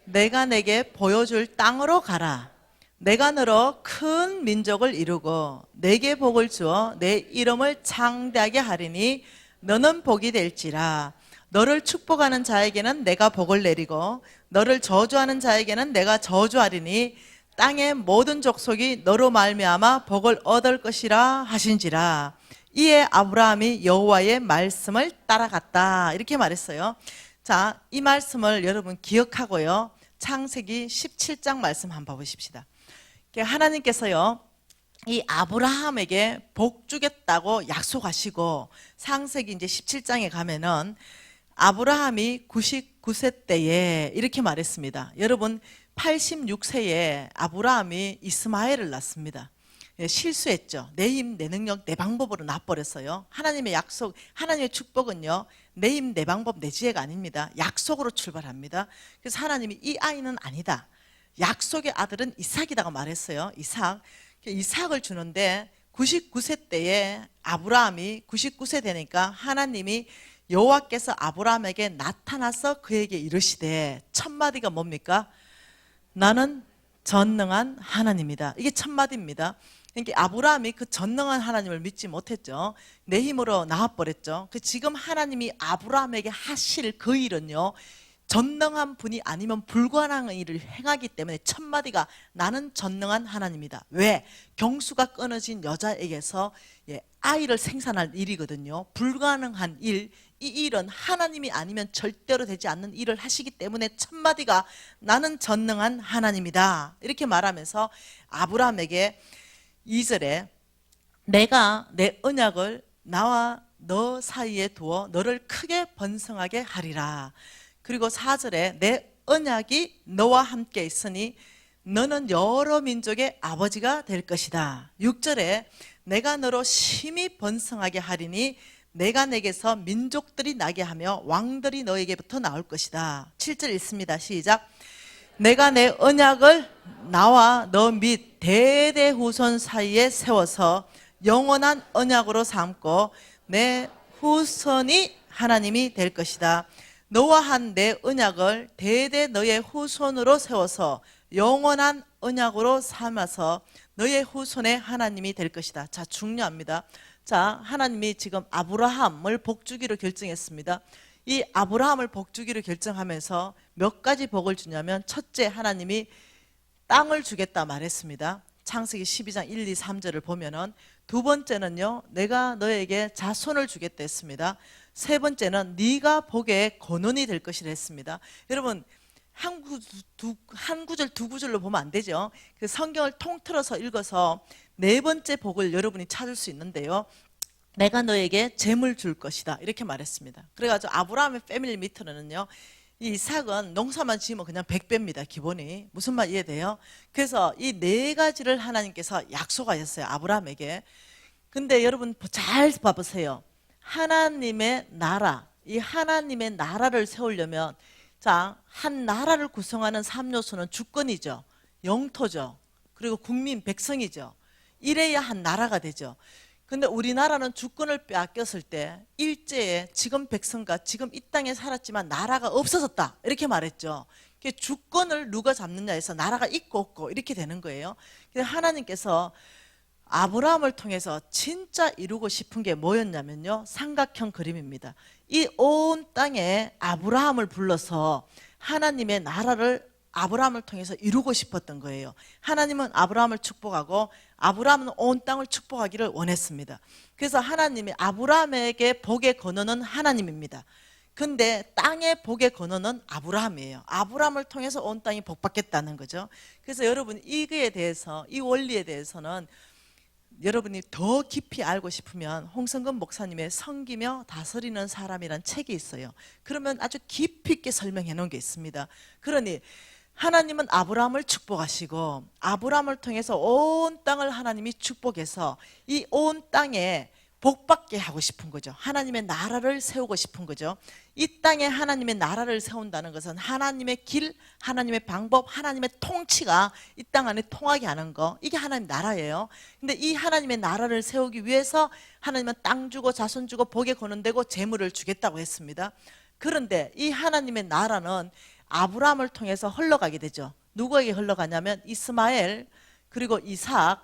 내가 내게 보여줄 땅으로 가라. 내가 너로 큰 민족을 이루고 내게 복을 주어 내 이름을 창대하게 하리니 너는 복이 될지라. 너를 축복하는 자에게는 내가 복을 내리고 너를 저주하는 자에게는 내가 저주하리니 땅의 모든 족속이 너로 말미암아 복을 얻을 것이라 하신지라. 이에 아브라함이 여호와의 말씀을 따라갔다. 이렇게 말했어요. 자, 이 말씀을 여러분 기억하고요. 창세기 17장 말씀 한번 보십시다. 하나님께서요, 이 아브라함에게 복 주겠다고 약속하시고 창세기 이제 17장에 가면은 아브라함이 99세 때에 이렇게 말했습니다. 여러분 86세에 아브라함이 이스마엘을 낳습니다. 실수했죠. 내 힘, 내 능력, 내 방법으로 낳아버렸어요. 하나님의 약속, 하나님의 축복은요, 내 힘, 내 방법, 내 지혜가 아닙니다. 약속으로 출발합니다. 그래서 하나님이 이 아이는 아니다. 약속의 아들은 이삭이다가 말했어요. 이삭을 주는데 99세 때에 아브라함이 99세 되니까 하나님이 여호와께서 아브라함에게 나타나서 그에게 이르시되 첫 마디가 뭡니까? 나는 전능한 하나님이다. 이게 첫 마디입니다. 그러니까 아브라함이 그 전능한 하나님을 믿지 못했죠. 내 힘으로 나와버렸죠. 지금 하나님이 아브라함에게 하실 그 일은요, 전능한 분이 아니면 불가능한 일을 행하기 때문에 첫 마디가 나는 전능한 하나님이다. 왜? 경수가 끊어진 여자에게서 아이를 생산할 일이거든요. 불가능한 일, 이 일은 하나님이 아니면 절대로 되지 않는 일을 하시기 때문에 첫 마디가 나는 전능한 하나님이다. 이렇게 말하면서 아브라함에게 2절에 내가 내 언약을 나와 너 사이에 두어 너를 크게 번성하게 하리라. 그리고 4절에 내 언약이 너와 함께 있으니 너는 여러 민족의 아버지가 될 것이다. 6절에 내가 너로 심히 번성하게 하리니 내가 내게서 민족들이 나게 하며 왕들이 너에게부터 나올 것이다. 7절 읽습니다. 시작. 내가 내 언약을 나와 너 및 대대 후손 사이에 세워서 영원한 언약으로 삼고 내 후손이 하나님이 될 것이다. 너와 한 내 언약을 대대 너의 후손으로 세워서 영원한 언약으로 삼아서 너의 후손의 하나님이 될 것이다. 자, 중요합니다. 자, 하나님이 지금 아브라함을 복주기로 결정했습니다. 이 아브라함을 복주기로 결정하면서 몇 가지 복을 주냐면, 첫째, 하나님이 땅을 주겠다 말했습니다. 창세기 12장 1, 2, 3절을 보면은, 두 번째는요, 내가 너에게 자손을 주겠다 했습니다. 세 번째는 네가 복의 근원이 될 것이라 했습니다. 여러분, 한 구절 두 구절로 보면 안 되죠. 그 성경을 통틀어서 읽어서 네 번째 복을 여러분이 찾을 수 있는데요, 내가 너에게 재물 줄 것이다 이렇게 말했습니다. 그래가지고 아브라함의 패밀리 밑으로는요, 이 이삭은 농사만 지으면 그냥 100배입니다. 기본이. 무슨 말 이해돼요? 그래서 이 네 가지를 하나님께서 약속하셨어요, 아브라함에게. 근데 여러분 잘 봐보세요. 하나님의 나라, 이 하나님의 나라를 세우려면, 자, 한 나라를 구성하는 3요소는 주권이죠, 영토죠, 그리고 국민, 백성이죠. 이래야 한 나라가 되죠. 근데 우리나라는 주권을 빼앗겼을 때 일제에 지금 백성과 지금 이 땅에 살았지만 나라가 없어졌다 이렇게 말했죠. 주권을 누가 잡느냐 해서 나라가 있고 없고 이렇게 되는 거예요. 하나님께서 아브라함을 통해서 진짜 이루고 싶은 게 뭐였냐면요, 삼각형 그림입니다. 이 온 땅에 아브라함을 불러서 하나님의 나라를 아브라함을 통해서 이루고 싶었던 거예요. 하나님은 아브라함을 축복하고 아브라함은 온 땅을 축복하기를 원했습니다. 그래서 하나님이 아브라함에게 복의 근원은 하나님입니다. 근데 땅의 복의 근원은 아브라함이에요. 아브라함을 통해서 온 땅이 복받겠다는 거죠. 그래서 여러분 이거에 대해서, 이 원리에 대해서는 여러분이 더 깊이 알고 싶으면 홍성근 목사님의 섬기며 다스리는 사람이란 책이 있어요. 그러면 아주 깊이 있게 설명해 놓은 게 있습니다. 그러니 하나님은 아브라함을 축복하시고 아브라함을 통해서 온 땅을 하나님이 축복해서 이 온 땅에 복받게 하고 싶은 거죠. 하나님의 나라를 세우고 싶은 거죠. 이 땅에 하나님의 나라를 세운다는 것은 하나님의 길, 하나님의 방법, 하나님의 통치가 이 땅 안에 통하게 하는 거, 이게 하나님 나라예요. 근데 이 하나님의 나라를 세우기 위해서 하나님은 땅 주고 자손 주고 복에 거는되고 재물을 주겠다고 했습니다. 그런데 이 하나님의 나라는 아브라함을 통해서 흘러가게 되죠. 누구에게 흘러가냐면 이스마엘, 그리고 이삭.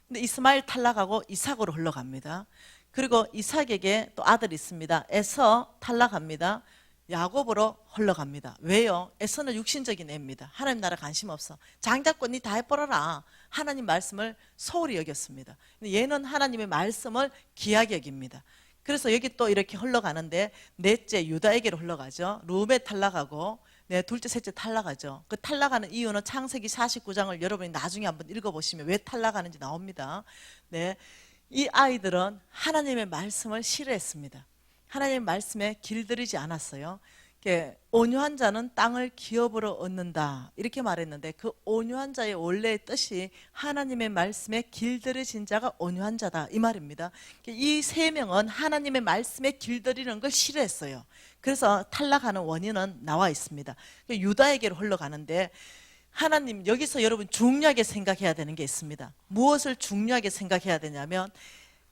근데 이스마엘 탈락하고 이삭으로 흘러갑니다. 그리고 이삭에게 또 아들이 있습니다. 에서 탈락합니다. 야곱으로 흘러갑니다. 왜요? 에서는 육신적인 애입니다. 하나님 나라 관심 없어. 장자권 니 다 해버려라. 하나님 말씀을 소홀히 여겼습니다. 근데 얘는 하나님의 말씀을 귀하게 여깁니다. 그래서 여기 또 이렇게 흘러가는데 넷째 유다에게로 흘러가죠. 루벤 탈락하고 둘째, 셋째 탈락하죠. 그 탈락하는 이유는 창세기 49장을 여러분이 나중에 한번 읽어보시면 왜 탈락하는지 나옵니다. 이 아이들은 하나님의 말씀을 싫어했습니다. 하나님의 말씀에 길들이지 않았어요. 온유한 자는 땅을 기업으로 얻는다 이렇게 말했는데 그 온유한 자의 원래의 뜻이 하나님의 말씀에 길들여진 자가 온유한 자다 이 말입니다. 이 세 명은 하나님의 말씀에 길들이는 걸 싫어했어요. 그래서 탈락하는 원인은 나와 있습니다. 유다에게로 흘러가는데 하나님 여기서 여러분 중요하게 생각해야 되는 게 있습니다. 무엇을 중요하게 생각해야 되냐면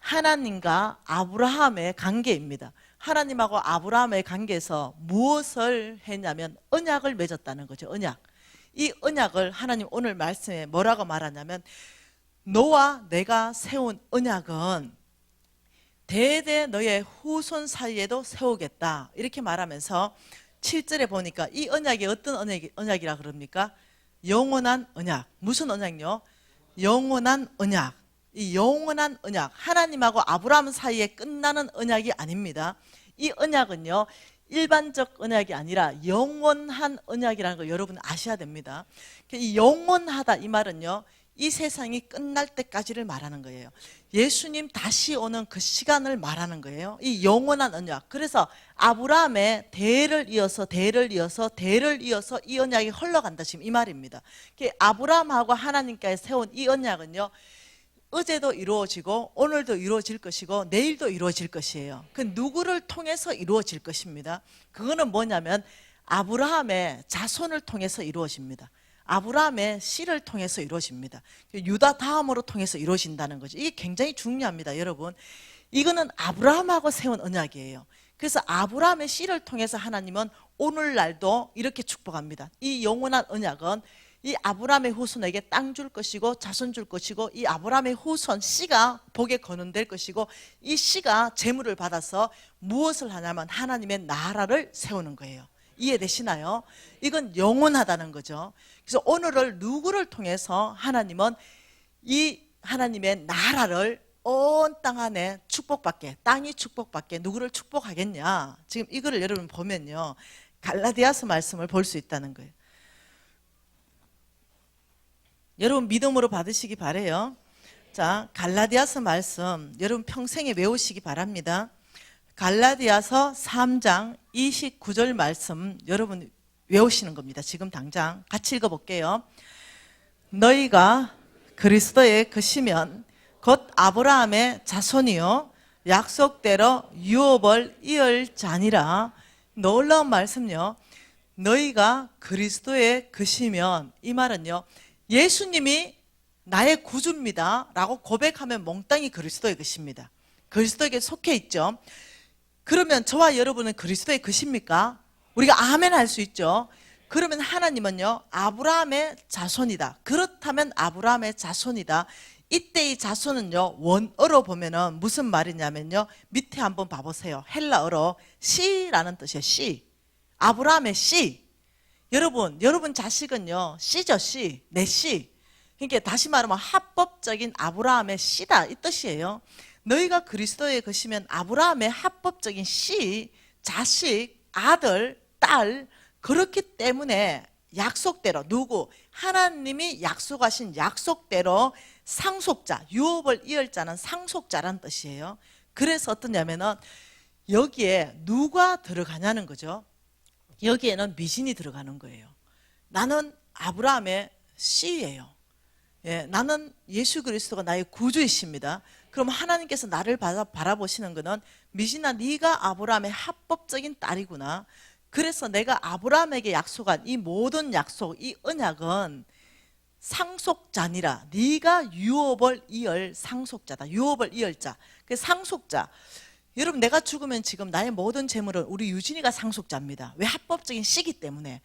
하나님과 아브라함의 관계입니다. 하나님하고 아브라함의 관계에서 무엇을 했냐면 언약을 맺었다는 거죠. 언약. 이 언약을 하나님 오늘 말씀에 뭐라고 말하냐면 너와 내가 세운 언약은 대대 너의 후손 사이에도 세우겠다 이렇게 말하면서 7절에 보니까 이 언약이 어떤 언약이라 그럽니까? 영원한 언약. 무슨 언약요? 영원한 언약. 이 영원한 언약, 하나님하고 아브라함 사이에 끝나는 언약이 아닙니다. 이 언약은요 일반적 언약이 아니라 영원한 언약이라는 걸 여러분 아셔야 됩니다. 이 영원하다 이 말은요 이 세상이 끝날 때까지를 말하는 거예요. 예수님 다시 오는 그 시간을 말하는 거예요. 이 영원한 언약. 그래서 아브라함의 대를 이어서 이 언약이 흘러간다 지금 이 말입니다. 아브라함하고 하나님께서 세운 이 언약은요 어제도 이루어지고 오늘도 이루어질 것이고 내일도 이루어질 것이에요. 그 누구를 통해서 이루어질 것입니다. 그거는 뭐냐면 아브라함의 자손을 통해서 이루어집니다. 아브라함의 씨를 통해서 이루어집니다. 유다 다음으로 통해서 이루어진다는 거죠. 이게 굉장히 중요합니다. 여러분 이거는 아브라함하고 세운 언약이에요. 그래서 아브라함의 씨를 통해서 하나님은 오늘날도 이렇게 축복합니다. 이 영원한 언약은 이 아브라함의 후손에게 땅 줄 것이고 자손 줄 것이고 이 아브라함의 후손 씨가 복에 거론될 것이고 이 씨가 재물을 받아서 무엇을 하냐면 하나님의 나라를 세우는 거예요. 이해되시나요? 이건 영원하다는 거죠. 그래서 오늘을 누구를 통해서 하나님은 이 하나님의 나라를 온 땅 안에 축복받게, 땅이 축복받게 누구를 축복하겠냐. 지금 이거를 여러분 보면요 갈라디아서 말씀을 볼 수 있다는 거예요. 여러분 믿음으로 받으시기 바래요. 자, 갈라디아서 말씀 여러분 평생에 외우시기 바랍니다. 갈라디아서 3장 29절 말씀 여러분 외우시는 겁니다. 지금 당장 같이 읽어볼게요. 너희가 그리스도의 것이면 곧 아브라함의 자손이요 약속대로 유업을 이을 자니라. 놀라운 말씀요. 너희가 그리스도의 것이면 이 말은요 예수님이 나의 구주입니다 라고 고백하면 몽땅이 그리스도의 것입니다. 그리스도에게 속해 있죠. 그러면 저와 여러분은 그리스도의 것입니까? 우리가 아멘 할 수 있죠. 그러면 하나님은요 아브라함의 자손이다. 그렇다면 아브라함의 자손이다. 이때의 자손은요 원어로 보면은 무슨 말이냐면요 밑에 한번 봐보세요. 헬라어로 씨라는 뜻이에요. 씨. 아브라함의 씨. 여러분 자식은요 씨죠. 씨. 내 씨. 그러니까 다시 말하면 합법적인 아브라함의 씨다 이 뜻이에요. 너희가 그리스도에 거시면 아브라함의 합법적인 씨, 자식, 아들, 딸, 그렇기 때문에 약속대로 누구? 하나님이 약속하신 약속대로 상속자, 유업을 이을 자는 상속자란 뜻이에요. 그래서 어떠냐면은 여기에 누가 들어가냐는 거죠. 여기에는 미신이 들어가는 거예요. 나는 아브라함의 씨예요. 예, 나는 예수 그리스도가 나의 구주이십니다. 그럼 하나님께서 나를 바라보시는 것은 미신아, 네가 아브라함의 합법적인 딸이구나. 그래서 내가 아브라함에게 약속한 이 모든 약속, 이 언약은 상속자니라. 네가 유업을 이을 상속자다. 유업을 이을 자. 그 상속자. 여러분, 내가 죽으면 지금 나의 모든 재물은 우리 유진이가 상속자입니다. 왜? 합법적인 씨기 때문에.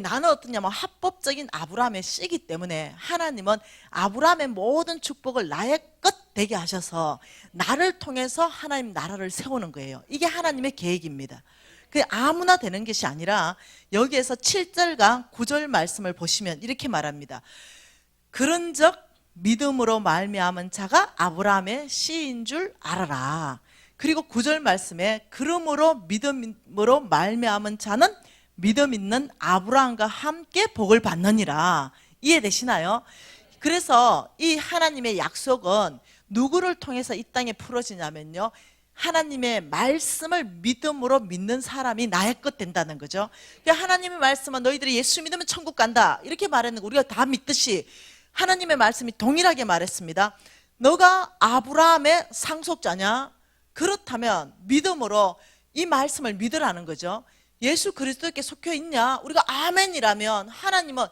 나는 어떠냐면 합법적인 아브라함의 씨기 때문에 하나님은 아브라함의 모든 축복을 나의 것 되게 하셔서 나를 통해서 하나님 나라를 세우는 거예요. 이게 하나님의 계획입니다. 그게 아무나 되는 것이 아니라 여기에서 7절과 9절 말씀을 보시면 이렇게 말합니다. 그런즉 믿음으로 말미암은 자가 아브라함의 씨인 줄 알아라. 그리고 9절 말씀에 그러므로 믿음으로 말미암은 자는 믿음 있는 아브라함과 함께 복을 받느니라. 이해되시나요? 그래서 이 하나님의 약속은 누구를 통해서 이 땅에 풀어지냐면요, 하나님의 말씀을 믿음으로 믿는 사람이 나의 것 된다는 거죠. 그러니까 하나님의 말씀은 너희들이 예수 믿으면 천국 간다 이렇게 말했는 거 우리가 다 믿듯이 하나님의 말씀이 동일하게 말했습니다. 너가 아브라함의 상속자냐? 그렇다면 믿음으로 이 말씀을 믿으라는 거죠. 예수 그리스도께 속해 있냐? 우리가 아멘이라면 하나님은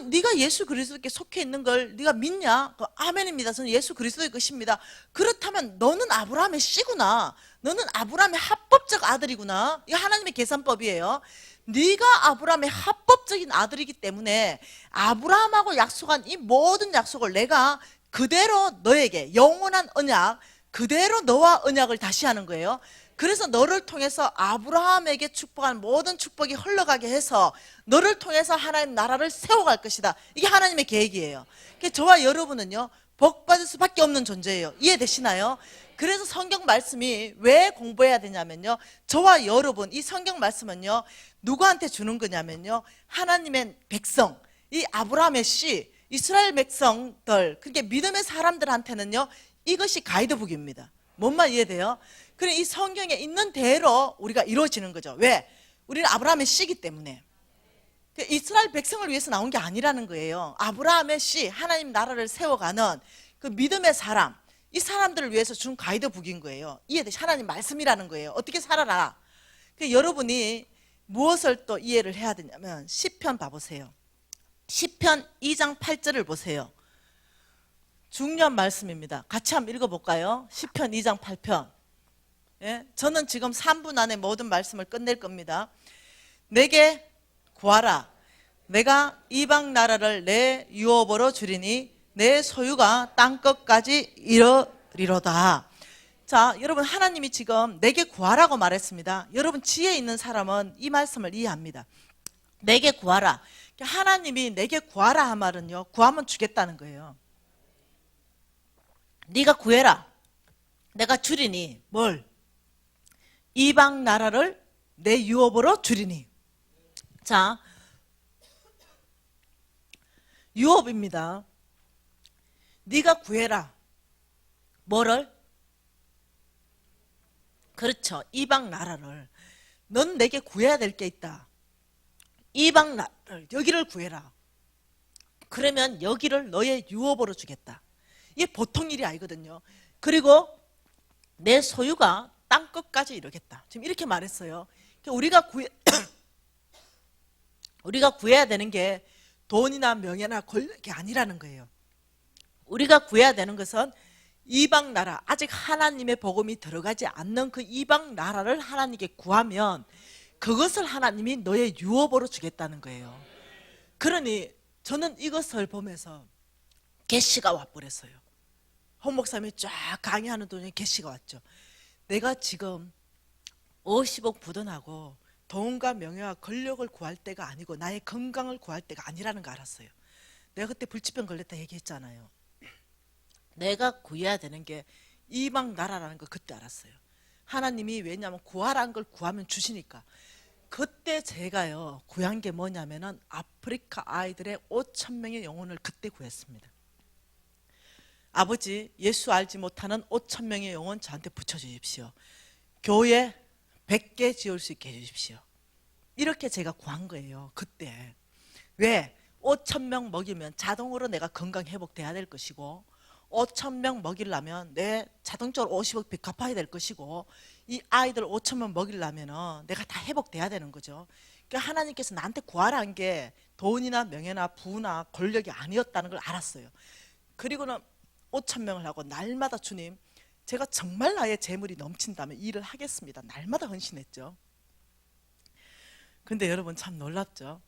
네가 예수 그리스도께 속해 있는 걸 네가 믿냐? 아멘입니다. 저는 예수 그리스도의 것입니다. 그렇다면 너는 아브라함의 씨구나. 너는 아브라함의 합법적 아들이구나. 이거 하나님의 계산법이에요. 네가 아브라함의 합법적인 아들이기 때문에 아브라함하고 약속한 이 모든 약속을 내가 그대로 너에게 영원한 언약, 그대로 너와 언약을 다시 하는 거예요. 그래서 너를 통해서 아브라함에게 축복한 모든 축복이 흘러가게 해서 너를 통해서 하나님 나라를 세워갈 것이다. 이게 하나님의 계획이에요. 저와 여러분은요, 복 받을 수밖에 없는 존재예요. 이해되시나요? 그래서 성경 말씀이 왜 공부해야 되냐면요, 저와 여러분, 이 성경 말씀은요 누구한테 주는 거냐면요, 하나님의 백성, 이 아브라함의 씨, 이스라엘 백성들, 그게 믿음의 사람들한테는요 이것이 가이드북입니다. 뭔 말 이해돼요? 그래, 이 성경에 있는 대로 우리가 이루어지는 거죠. 왜? 우리는 아브라함의 씨기 때문에. 이스라엘 백성을 위해서 나온 게 아니라는 거예요. 아브라함의 씨, 하나님 나라를 세워가는 그 믿음의 사람, 이 사람들을 위해서 준 가이드북인 거예요. 이해돼? 하나님 말씀이라는 거예요. 어떻게 살아라. 여러분이 무엇을 또 이해를 해야 되냐면 시편 봐보세요. 시편 2장 8절을 보세요. 중요한 말씀입니다. 같이 한번 읽어볼까요? 시편 2장 8편. 예? 저는 지금 3분 안에 모든 말씀을 끝낼 겁니다. 내게 구하라. 내가 이방 나라를 내 유업으로 주리니 내 소유가 땅끝까지 이르리로다. 자, 여러분, 하나님이 지금 내게 구하라고 말했습니다. 여러분, 지혜 있는 사람은 이 말씀을 이해합니다. 내게 구하라. 하나님이 내게 구하라 한 말은요, 구하면 주겠다는 거예요. 네가 구해라. 내가 주리니 뭘? 이방 나라를 내 유업으로 주리니. 자, 유업입니다. 네가 구해라. 뭐를? 그렇죠. 이방 나라를. 넌 내게 구해야 될 게 있다. 이방 나라를, 여기를 구해라. 그러면 여기를 너의 유업으로 주겠다. 이게 보통 일이 아니거든요. 그리고 내 소유가 땅끝까지 이르겠다. 지금 이렇게 말했어요. 우리가 구해야 되는 게 돈이나 명예나 권력이 아니라는 거예요. 우리가 구해야 되는 것은 이방 나라, 아직 하나님의 복음이 들어가지 않는 그 이방 나라를 하나님께 구하면 그것을 하나님이 너의 유업으로 주겠다는 거예요. 그러니 저는 이것을 보면서 계시가 와버렸어요. 홍 목사님이 쫙 강의하는 도중에 계시가 왔죠. 내가 지금 50억 부도나고 돈과 명예와 권력을 구할 때가 아니고 나의 건강을 구할 때가 아니라는 거 알았어요. 내가 그때 불치병 걸렸다 얘기했잖아요. 내가 구해야 되는 게 이방 나라라는 걸 그때 알았어요. 하나님이 왜냐하면 구하라는 걸 구하면 주시니까. 그때 제가요 구한 게 뭐냐면은 아프리카 아이들의 5천 명의 영혼을 그때 구했습니다. 아버지, 예수 알지 못하는 5천 명의 영혼 저한테 붙여주십시오. 교회 100개 지을 수 있게 해주십시오. 이렇게 제가 구한 거예요 그때. 왜? 5천 명 먹이면 자동으로 내가 건강 회복돼야 될 것이고, 5천 명 먹이려면 내 자동적으로 50억 빚 갚아야 될 것이고, 이 아이들 5천 명 먹이려면 내가 다 회복돼야 되는 거죠. 그러니까 하나님께서 나한테 구하라는 게 돈이나 명예나 부나 권력이 아니었다는 걸 알았어요. 그리고는 5천 명을 하고 날마다 주님, 제가 정말 나의 재물이 넘친다면 일을 하겠습니다. 날마다 헌신했죠. 근데 여러분 참 놀랍죠.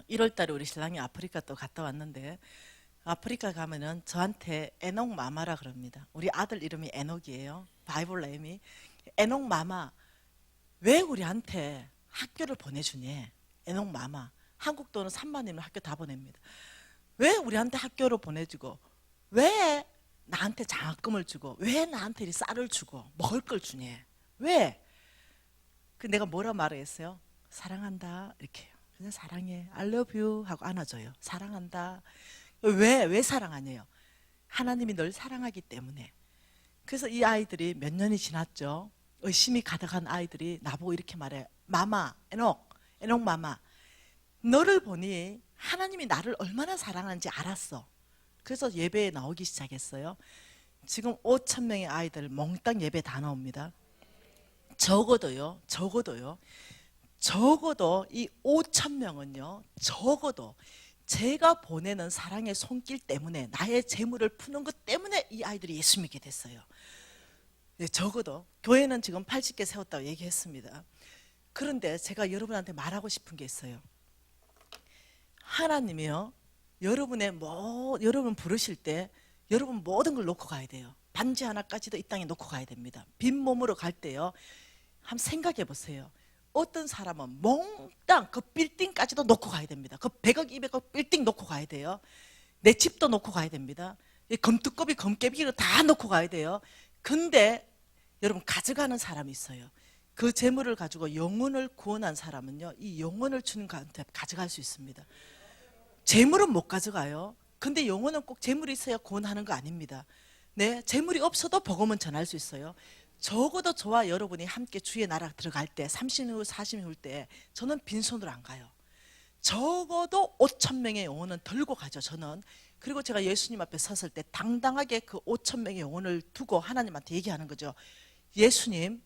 1월 달에 우리 신랑이 아프리카 또 갔다 왔는데, 아프리카 가면은 저한테 에녹 마마라 그럽니다. 우리 아들 이름이 에녹이에요. 바이블 네임이. 에녹 마마, 왜 우리한테 학교를 보내주니? 에녹 마마. 한국 돈은 3만이면 학교 다 보냅니다. 왜 우리한테 학교를 보내주고, 왜 나한테 장학금을 주고, 왜 나한테 쌀을 주고 먹을 걸 주니? 왜? 그 내가 뭐라 말했어요? 사랑한다 이렇게. 그냥 사랑해, I love you 하고 안아줘요. 사랑한다. 왜 사랑하냐요? 하나님이 널 사랑하기 때문에. 그래서 이 아이들이 몇 년이 지났죠. 의심이 가득한 아이들이 나보고 이렇게 말해. 마마, 에녹 마마, 너를 보니 하나님이 나를 얼마나 사랑하는지 알았어. 그래서 예배에 나오기 시작했어요. 지금 5천 명의 아이들 몽땅 예배 다 나옵니다. 적어도 이 5천 명은요, 적어도 제가 보내는 사랑의 손길 때문에, 나의 재물을 푸는 것 때문에 이 아이들이 예수 믿게 됐어요. 네, 적어도 교회는 지금 80개 세웠다고 얘기했습니다. 그런데 제가 여러분한테 말하고 싶은 게 있어요. 하나님이요, 여러분 부르실 때 여러분 모든 걸 놓고 가야 돼요. 반지 하나까지도 이 땅에 놓고 가야 됩니다. 빈 몸으로 갈 때요, 한번 생각해 보세요. 어떤 사람은 몽땅 그 빌딩까지도 놓고 가야 됩니다. 그 100억 200억 빌딩 놓고 가야 돼요. 내 집도 놓고 가야 됩니다. 금두꺼비 금깨비를 다 놓고 가야 돼요. 근데 여러분 가져가는 사람이 있어요. 그 재물을 가지고 영혼을 구원한 사람은요, 이 영혼을 주는 가운데 가져갈 수 있습니다. 재물은 못 가져가요. 근데 영혼은 꼭 재물이 있어야 구원하는 거 아닙니다. 네, 재물이 없어도 복음은 전할 수 있어요. 적어도 저와 여러분이 함께 주의 나라 들어갈 때 30년 후 40년 후 때 저는 빈손으로 안 가요. 적어도 5천 명의 영혼은 들고 가죠 저는. 그리고 제가 예수님 앞에 섰을 때 당당하게 그 5천 명의 영혼을 두고 하나님한테 얘기하는 거죠. 예수님,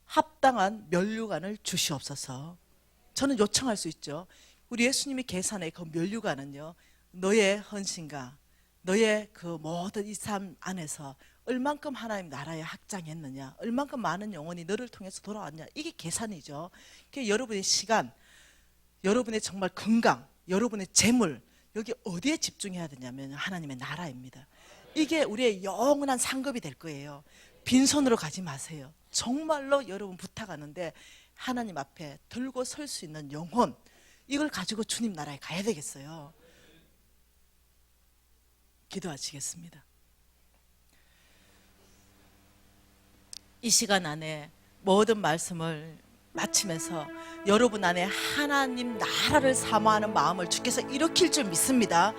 합당한 면류관을 주시옵소서. 저는 요청할 수 있죠. 우리 예수님이 계산의 그 면류관은요, 너의 헌신과 너의 그 모든 이 삶 안에서 얼만큼 하나님 나라에 확장했느냐, 얼만큼 많은 영혼이 너를 통해서 돌아왔냐, 이게 계산이죠. 그러니까 여러분의 시간, 여러분의 정말 건강, 여러분의 재물, 여기 어디에 집중해야 되냐면 하나님의 나라입니다. 이게 우리의 영원한 상급이 될 거예요. 빈손으로 가지 마세요. 정말로 여러분 부탁하는데, 하나님 앞에 들고 설 수 있는 영혼, 이걸 가지고 주님 나라에 가야 되겠어요. 기도하시겠습니다. 이 시간 안에 모든 말씀을 마치면서 여러분 안에 하나님 나라를 사모하는 마음을 주께서 일으킬 줄 믿습니다.